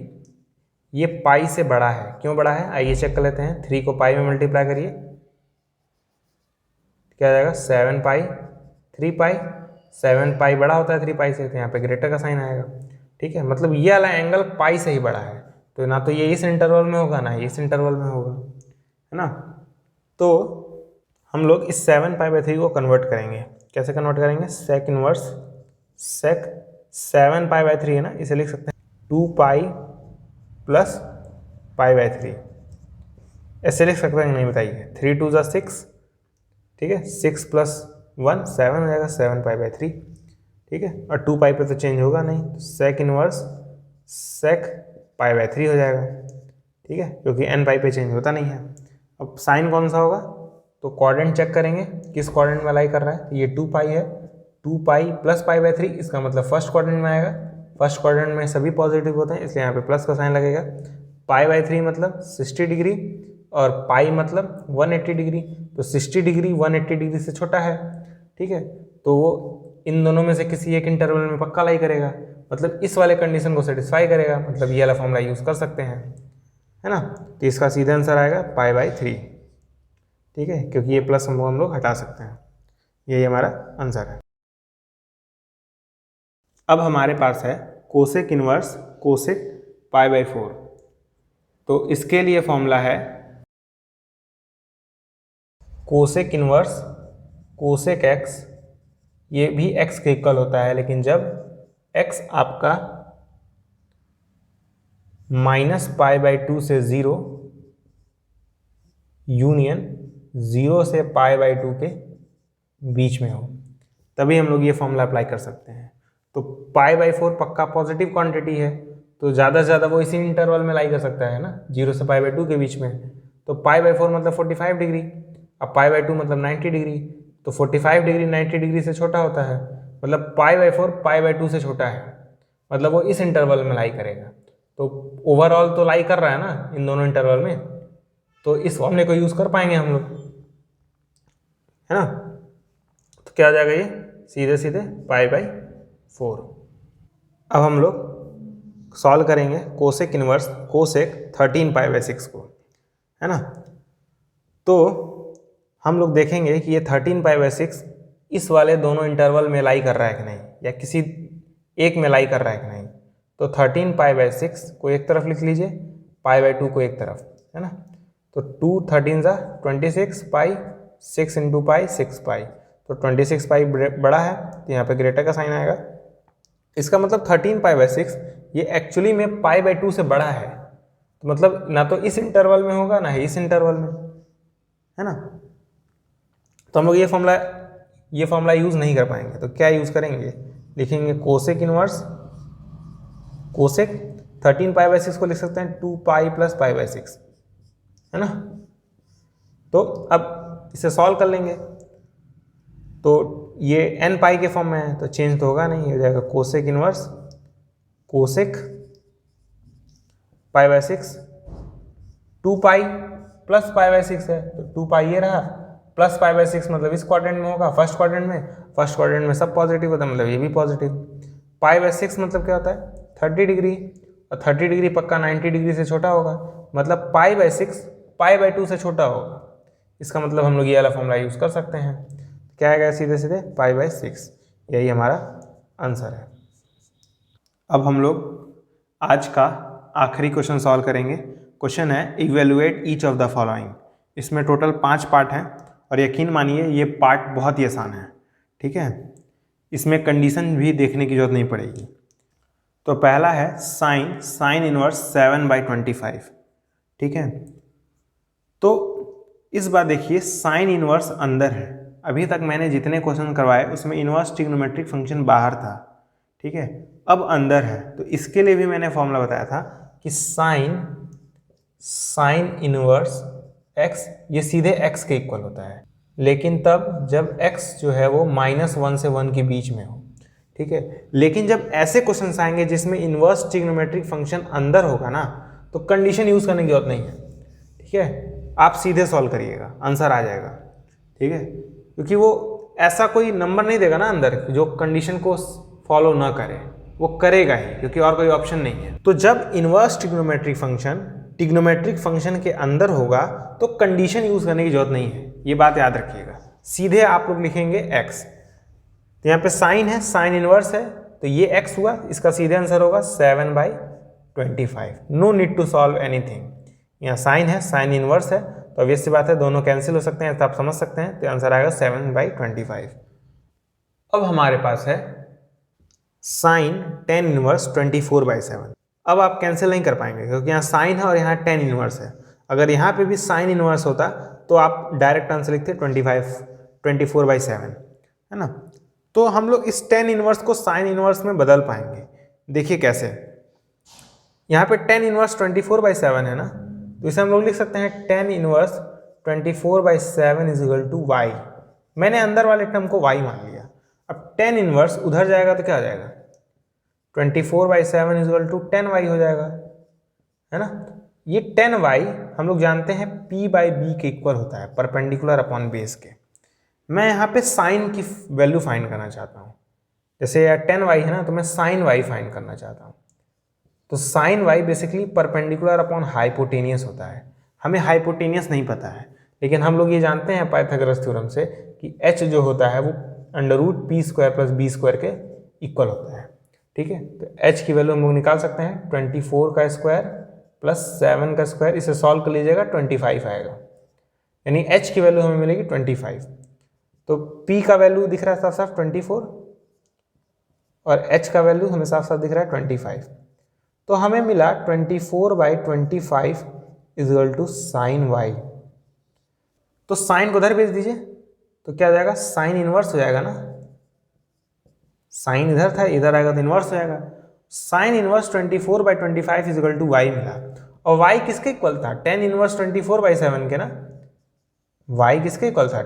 ये पाई से बड़ा है। क्यों बड़ा है, आइए चेक कर लेते हैं। 3 को पाई में मल्टीप्लाई करिए, क्या आ जाएगा 7π 3π। 7π बड़ा होता है 3π से, तो यहाँ पे ग्रेटर का साइन आएगा। ठीक है, मतलब ये वाला एंगल पाई से ही बड़ा है, तो ना तो ये इस इंटरवल में होगा ना इस इंटरवल में होगा, है ना। तो हम लोग इस 7π/3 को कन्वर्ट करेंगे। कैसे कन्वर्ट करेंगे, सेक इनवर्स सेक 7π/3 है ना, इसे लिख सकते हैं 2π प्लस π/3। ऐसे लिख सकते हैं नहीं, बताइए। 3 2 = 6, ठीक है, 6 + 1 7 हो जाएगा 7π/3। ठीक है, और 2π पे तो चेंज होगा नहीं, तो सेक इनवर्स सेक π/3 हो जाएगा। ठीक है, क्योंकि n π पे चेंज होता नहीं है। अब साइन कौन सा होगा, तो क्वाड्रेंट चेक करेंगे किस क्वाड्रेंट में अलाई कर रहा है। तो ये 2π है, 2π प्लस π/3, इसका मतलब फर्स्ट क्वाड्रेंट में आएगा। फर्स्ट क्वाड्रेंट में सभी पॉजिटिव होते हैं, इसलिए यहाँ पे प्लस का साइन लगेगा। π/3 मतलब 60 डिग्री और पाई मतलब 180 डिग्री, तो 60 डिग्री 180 डिग्री से छोटा है। ठीक है, तो वो इन दोनों में से किसी एक इंटरवल में पक्का लाई करेगा, मतलब इस वाले कंडीशन को सेटिस्फाई करेगा, मतलब ये वाला फॉर्मूला यूज़ कर सकते हैं, है ना। तो इसका सीधा आंसर आएगा π/3। ठीक है, क्योंकि ये प्लस हम लोग हटा सकते हैं। यही हमारा आंसर है। अब हमारे पास है कोसेक इनवर्स कोसेक π/4। तो इसके लिए फॉर्मूला है कोसेक इनवर्स कोसेक x, ये भी x के इक्वल होता है, लेकिन जब x आपका -π/2 से 0 यूनियन 0 से π/2 के बीच में हो, तभी हम लोग ये फॉर्मूला अप्लाई कर सकते हैं। तो π/4 पक्का पॉजिटिव क्वांटिटी है, तो ज़्यादा से ज़्यादा वो इसी इंटरवल में लाई कर सकता है ना, 0 से π/2 के बीच में। तो π/4 मतलब 45 डिग्री, अब π/2 मतलब 90 डिग्री, तो 45 डिग्री 90 डिग्री से छोटा होता है, मतलब π/4 π/2 से छोटा है, मतलब वो इस इंटरवल में लाई करेगा। तो ओवरऑल तो लाई कर रहा है ना इन दोनों इंटरवल में, तो इस फॉर्मूले को यूज़ कर पाएंगे हम लोग, है ना। तो क्या आ जाएगा, ये सीधे सीधे π/4। अब हम लोग सॉल्व करेंगे कोसेक इनवर्स कोसेक 13π/6 को, है ना। तो हम लोग देखेंगे कि ये 13π/6 इस वाले दोनों इंटरवल में लाई कर रहा है कि नहीं, या किसी एक में लाई कर रहा है कि नहीं। तो 13π/6 को एक तरफ लिख लीजिए, π/2 को एक तरफ, है ना। तो 2 13 = 26 पाई, 6 × पाई 6 पाई, तो 26 पाई बड़ा है, तो यहाँ पे ग्रेटर का साइन आएगा। इसका मतलब 13π/6 ये एक्चुअली में π/2 से बड़ा है, तो मतलब ना तो इस इंटरवल में होगा ना ही इस इंटरवल में, है ना। तो हम लोग ये फॉर्मूला यूज़ नहीं कर पाएंगे, तो क्या यूज़ करेंगे, लिखेंगे कोसेक इनवर्स कोसेक 13π/6 को लिख सकते हैं 2π + π/6, है ना। तो अब इसे सॉल्व कर लेंगे, तो ये n पाई के फॉर्म में है, तो चेंज तो होगा नहीं, हो जाएगा कोसेक इनवर्स कोसेक π/6, 2π + π/6 है, तो 2π ये रहा, प्लस π/6 मतलब इस क्वाड्रेंट में होगा, फर्स्ट क्वाड्रेंट में सब पॉजिटिव होता है, मतलब ये भी पॉजिटिव। π/6 मतलब क्या होता है 30 डिग्री, और 30 डिग्री पक्का 90 डिग्री से छोटा होगा, मतलब π/6 π/2 से छोटा होगा। इसका मतलब हम लोग ये वाला फॉर्मूला यूज़ कर सकते हैं। क्या आएगा, सीधे सीधे π/6। यही हमारा आंसर है। अब हम लोग आज का आखिरी क्वेश्चन सॉल्व करेंगे। क्वेश्चन है evaluate each of the following. इसमें टोटल 5 पार्ट हैं, और यकीन मानिए ये पार्ट बहुत ही आसान है, ठीक है। इसमें कंडीशन भी देखने की जरूरत नहीं पड़ेगी। तो पहला है साइन इनवर्स 7/25, ठीक है। तो इस बार देखिए साइन इनवर्स अंदर है, अभी तक मैंने जितने क्वेश्चन करवाए उसमें इनवर्स ट्रिग्नोमेट्रिक फंक्शन बाहर था, ठीक है, अब अंदर है। तो इसके लिए भी मैंने फॉर्मूला बताया था कि साइन इनवर्स x ये सीधे x के इक्वल होता है, लेकिन तब जब x जो है वो -1 से 1 के बीच में हो, ठीक है। लेकिन जब ऐसे क्वेश्चन आएंगे जिसमें इनवर्स ट्रिग्नोमेट्रिक फंक्शन अंदर होगा ना, तो कंडीशन यूज करने की जरूरत नहीं है, ठीक है। आप सीधे सॉल्व करिएगा, आंसर आ जाएगा, ठीक है, क्योंकि वो ऐसा कोई नंबर नहीं देगा ना अंदर जो कंडीशन को फॉलो ना करे, वो करेगा ही, क्योंकि और कोई ऑप्शन नहीं है। तो जब इनवर्स ट्रिग्नोमेट्रिक फंक्शन के अंदर होगा तो कंडीशन यूज करने की जरूरत नहीं है, ये बात याद रखिएगा। सीधे आप लोग लिखेंगे x, तो यहाँ पे साइन है, साइन इनवर्स है, तो ये x हुआ, इसका सीधे आंसर होगा 7/25। No need to solve anything. यहाँ साइन है, साइन इनवर्स है, तो obvious सी बात है दोनों कैंसिल हो सकते हैं, तो आप समझ सकते हैं, तो आंसर आएगा 7/25। अब हमारे पास है साइन tan इनवर्स 24/7। अब आप कैंसिल नहीं कर पाएंगे क्योंकि यहाँ साइन है और यहाँ tan इनवर्स है। अगर यहाँ पे भी साइन इनवर्स होता तो आप डायरेक्ट आंसर लिखते 24/7, है ना। तो हम लोग इस tan इनवर्स को साइन इनवर्स में बदल पाएंगे। देखिए कैसे, यहाँ पे tan इनवर्स 24/7 है ना, तो इसे हम लोग लिख सकते हैं tan inverse 24/7 is equal to y। मैंने अंदर वाले टर्म को y मान लिया। अब tan इनवर्स उधर जाएगा तो क्या हो जाएगा, 24/7 इज इक्वल टू 10y हो जाएगा, है ना। ये 10y हम लोग जानते हैं p/b के इक्वल होता है, परपेंडिकुलर अपॉन बेस के। मैं यहाँ पे साइन की वैल्यू फाइंड करना चाहता हूँ, जैसे यार 10y है ना, तो मैं साइन y फाइंड करना चाहता हूँ। तो sine y basically perpendicular upon hypotenuse होता है। हमें हाइपोटेनियस नहीं पता है, लेकिन हम लोग ये जानते हैं पाइथागोरस थ्योरम से कि h जो होता है वो √p² + b² के इक्वल होता है, ठीक है। तो h की वैल्यू हम लोग निकाल सकते हैं 24 का स्क्वायर प्लस 7 का स्क्वायर, इसे सॉल्व कर लीजिएगा 25 आएगा, यानी h की वैल्यू हमें मिलेगी 25। तो p का वैल्यू दिख रहा है साफ साफ 24 और h का वैल्यू हमें साफ साफ दिख रहा है 25। तो हमें मिला 24/25 is equal to sine y। तो साइन को उधर भेज दीजिए, तो क्या हो जाएगा, साइन इनवर्स हो जाएगा ना, साइन इधर था, इधर आएगा तो इनवर्स हो जाएगा। Sine inverse 24/25 is equal to y मिला, और y किसके इक्वल था, tan इनवर्स 24/7 के ना। y किसके इक्वल था,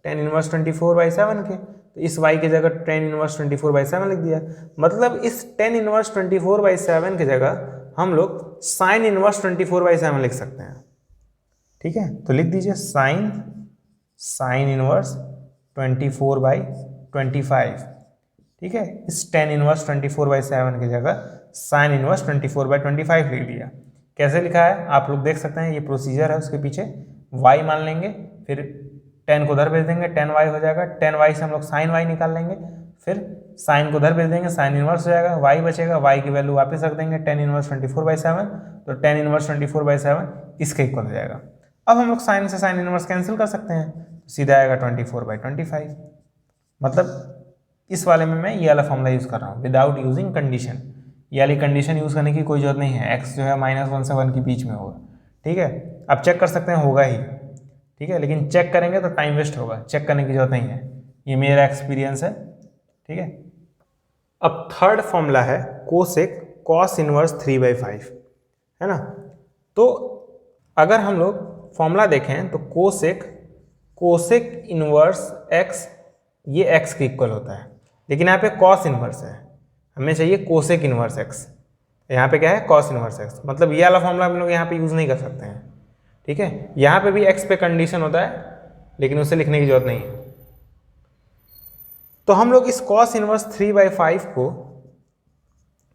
tan इनवर्स 24/7 के, तो इस y की जगह tan इनवर्स 24/7 लिख दिया। मतलब इस tan इनवर्स 24/7 की जगह हम लोग साइन इनवर्स 24/7 लिख सकते हैं, ठीक है। तो लिख दीजिए साइन इनवर्स 24/25, ठीक है। इस tan इनवर्स 24/7 की जगह साइन इनवर्स 24/25 लिख दिया। कैसे लिखा है आप लोग देख सकते हैं, ये प्रोसीजर है उसके पीछे। y मान लेंगे, फिर tan को उधर भेज देंगे, tan y हो जाएगा, tan y से हम लोग साइन y निकाल लेंगे, फिर साइन को उधर भेज देंगे, साइन इनवर्स हो जाएगा, y बचेगा, y की वैल्यू वापस रख देंगे tan इनवर्स 24/7, तो tan इनवर्स 24/7 इसके इक्वल हो जाएगा। अब हम लोग साइन से साइन इनवर्स कैंसिल कर सकते हैं, सीधा आएगा 24/25। मतलब इस वाले में मैं ये वाला फॉर्मूला यूज़ कर रहा हूँ विदाउट यूजिंग कंडीशन। ये वाली कंडीशन यूज़ करने की कोई जरूरत नहीं है, x जो है -1 से 1 के बीच में होगा, ठीक है। आप चेक कर सकते हैं होगा ही, ठीक है, लेकिन चेक करेंगे तो टाइम वेस्ट होगा, चेक करने की जरूरत नहीं है, ये मेरा एक्सपीरियंस है, ठीक है। अब थर्ड फॉर्मूला है कोसेक कॉस इनवर्स 3/5, है ना। तो अगर हम लोग फॉर्मूला देखें तो कोसेक इनवर्स x ये x के इक्वल होता है, लेकिन यहाँ पे कॉस इनवर्स है, हमें चाहिए कोसेक इनवर्स x, यहाँ पे क्या है कॉस इनवर्स x। मतलब ये वाला फॉर्मूला हम लोग यहाँ पे यूज़ नहीं कर सकते हैं, ठीक है। यहाँ पे भी x पे कंडीशन होता है, लेकिन उसे लिखने की जरूरत नहीं है। तो हम लोग इस कॉस इनवर्स 3/5 को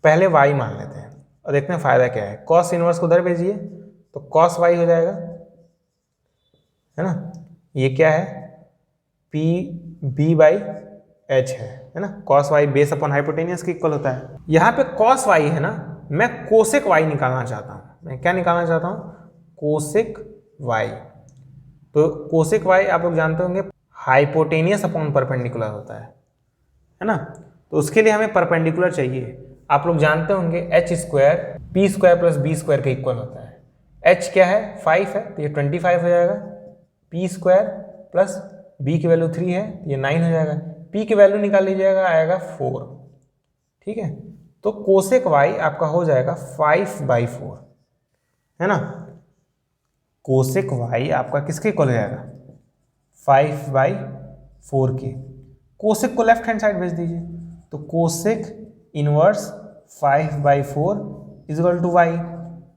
पहले y मान लेते हैं और देखते हैं फायदा क्या है। कॉस इनवर्स को उधर भेजिए तो कॉस y हो जाएगा, है ना। ये क्या है, p/b/h है ना। Cos y base upon hypotenuse के इक्वल होता है। यहाँ पे कॉस y है ना, मैं कोसेक y निकालना चाहता हूँ। मैं क्या निकालना चाहता हूँ, कोसेक y। तो कोसेक y आप लोग जानते होंगे हाइपोटेनियस अपॉन परपेंडिकुलर होता है ना। तो उसके लिए हमें परपेंडिकुलर चाहिए। आप लोग जानते होंगे h square p square plus b square के इक्वल होता है। एच क्या है 5 है तो ये 25 हो जाएगा, पी स्क्वायर प्लस बी की वैल्यू 3 है तो ये 9 हो जाएगा, पी की वैल्यू निकाल लीजिएगा आएगा 4। ठीक है, तो कोसेक वाई आपका हो जाएगा 5/4 है ना। कोसेक वाई आपका किसके इक्वल हो जाएगा 5/4 के। कोसेक को लेफ्ट हैंड साइड भेज दीजिए, तो cosec inverse 5/4 equal to y,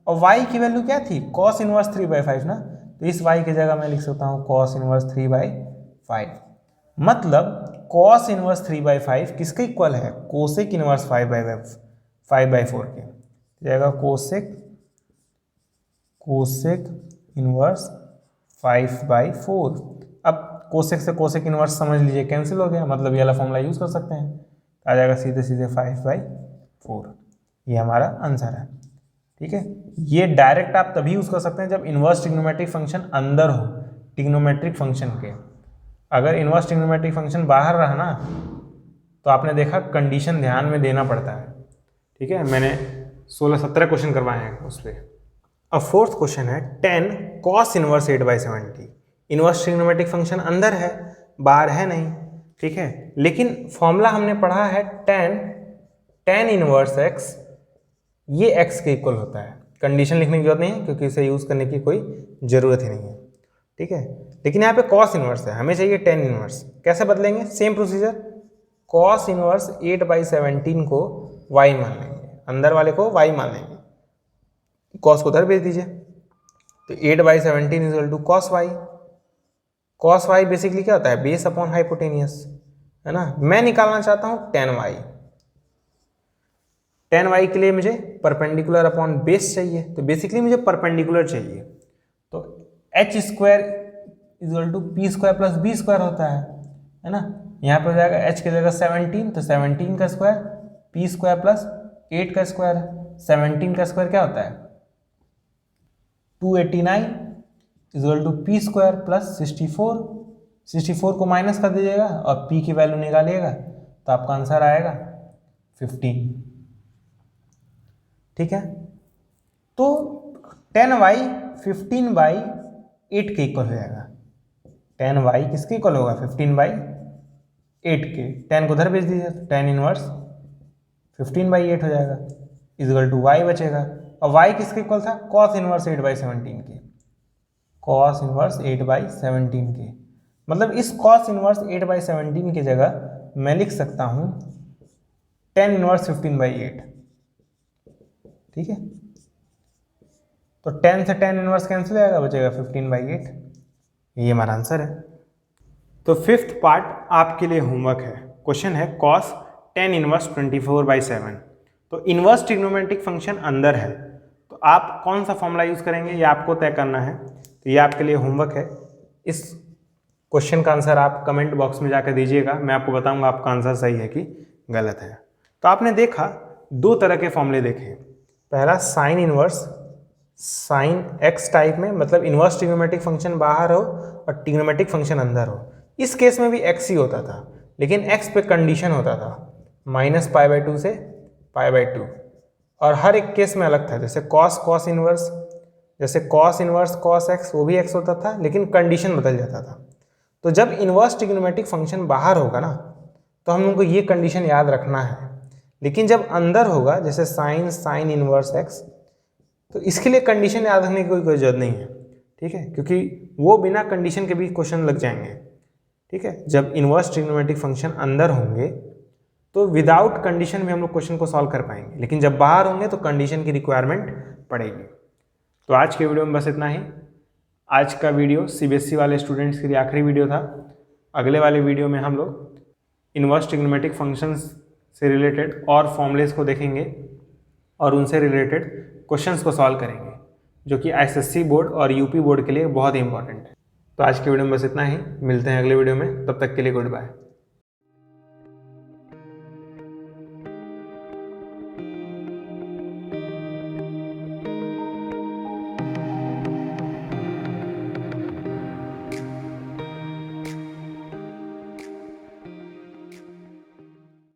और y की वैल्यू क्या थी cos इनवर्स 3/5 ना, तो इस y की जगह मैं लिख सकता हूँ cos इनवर्स 3/5। मतलब cos इनवर्स 3/5 किसके इक्वल है कोसेक इनवर्स 5/4 के, जाएगा कोसेक इनवर्स 5/4। अब कोसेक से कोसेक इनवर्स समझ लीजिए कैंसिल हो गया, मतलब ये वाला फॉर्मूला यूज कर सकते हैं, आ जाएगा सीधे सीधे 5/4। ये हमारा आंसर है। ठीक है, ये डायरेक्ट आप तभी यूज कर सकते हैं जब इनवर्स ट्रिग्नोमेट्रिक फंक्शन अंदर हो ट्रिग्नोमेट्रिक फंक्शन के। अगर इनवर्स ट्रिग्नोमेट्रिक फंक्शन बाहर रहा ना तो आपने देखा कंडीशन ध्यान में देना पड़ता है। ठीक है, मैंने 16-17 क्वेश्चन करवाए हैं उस पर। अब फोर्थ क्वेश्चन है 10 cos inverse 8/70। Inverse trigonometric function अंदर है बाहर है नहीं। ठीक है, लेकिन फॉर्मूला हमने पढ़ा है tan इनवर्स x, ये x के इक्वल होता है। कंडीशन लिखने की जरूरत नहीं है क्योंकि इसे यूज करने की कोई ज़रूरत ही नहीं है। ठीक है, लेकिन यहाँ पे cos इनवर्स है, हमें चाहिए tan इनवर्स। कैसे बदलेंगे, सेम प्रोसीजर, cos इनवर्स 8/17 को y मान लेंगे, अंदर वाले को y मान लेंगे, cos को उधर भेज दीजिए, तो 8/17 equal to cos y। cos y basically क्या होता है बेस अपॉन हाइपोटेनियस, है ना। मैं निकालना चाहता हूँ tan y। tan y के लिए मुझे परपेंडिकुलर अपॉन बेस चाहिए, तो बेसिकली मुझे परपेंडिकुलर चाहिए, तो h square equal to p square plus b square होता है ना। यहाँ पर हो जाएगा h की जगह 17, तो 17 का स्क्वायर पी स्क्वायर प्लस 8 का स्क्वायर। 17 का स्क्वायर क्या होता है 289 equal to p square plus 64। 64 को माइनस कर दीजिएगा और p की वैल्यू निकालिएगा तो आपका आंसर आएगा 15। ठीक है, तो tan y 15/8 के इक्वल हो जाएगा। tan y किसके इक्वल होगा 15/8 के। tan को उधर भेज दीजिए, tan इनवर्स 15/8 हो जाएगा इक्वल टू y बचेगा, और y किसके इक्वल था cos इनवर्स 8/17 के। cos इनवर्स 8/17 के, मतलब इस cos इनवर्स 8/17 की जगह मैं लिख सकता हूँ tan इनवर्स 15/8। ठीक है, तो 10 से tan इनवर्स कैंसिल हो जाएगा, बचेगा 15/8। ये हमारा आंसर है। तो फिफ्थ पार्ट आपके लिए होमवर्क है। क्वेश्चन है cos tan इनवर्स 24/7। तो इनवर्स ट्रिग्नोमेट्रिक फंक्शन अंदर है, तो आप कौन सा फॉर्मूला यूज करेंगे ये आपको तय करना है। तो ये आपके लिए होमवर्क है। इस क्वेश्चन का आंसर आप कमेंट बॉक्स में जाकर दीजिएगा, मैं आपको बताऊंगा आपका आंसर सही है कि गलत है। तो आपने देखा दो तरह के फॉर्मूले देखे। पहला sine inverse, sine x type में, मतलब इनवर्स ट्रिग्नोमेट्रिक फंक्शन बाहर हो और ट्रिग्नोमेट्रिक फंक्शन अंदर हो। इस केस में भी x ही होता था, लेकिन x पे कंडीशन होता था -π/2 से π/2, और हर एक केस में अलग था। जैसे cos इनवर्स, जैसे cos इनवर्स cos x, वो भी x होता था लेकिन कंडीशन बदल जाता था। तो जब इनवर्स ट्रिग्नोमेट्रिक फंक्शन बाहर होगा ना तो हम लोग को ये कंडीशन याद रखना है, लेकिन जब अंदर होगा जैसे साइन इनवर्स x, तो इसके लिए कंडीशन याद रखने की कोई ज़रूरत नहीं है। ठीक है, क्योंकि वो बिना कंडीशन के भी क्वेश्चन लग जाएंगे। ठीक है, जब इनवर्स ट्रिग्नोमेट्रिक फंक्शन अंदर होंगे तो विदाउट कंडीशन भी हम लोग क्वेश्चन को सॉल्व कर पाएंगे, लेकिन जब बाहर होंगे तो कंडीशन की रिक्वायरमेंट पड़ेगी। तो आज के वीडियो में बस इतना ही। आज का वीडियो CBSE वाले स्टूडेंट्स के लिए आखिरी वीडियो था। अगले वाले वीडियो में हम लोग इनवर्स ट्रिग्नोमेट्रिक फंक्शंस से रिलेटेड और फॉर्मूलेस को देखेंगे और उनसे रिलेटेड क्वेश्चंस को सॉल्व करेंगे, जो कि SSC बोर्ड और UP बोर्ड के लिए बहुत ही इंपॉर्टेंट है। तो आज के वीडियो में बस इतना ही, मिलते हैं अगले वीडियो में, तब तक के लिए गुड बाय।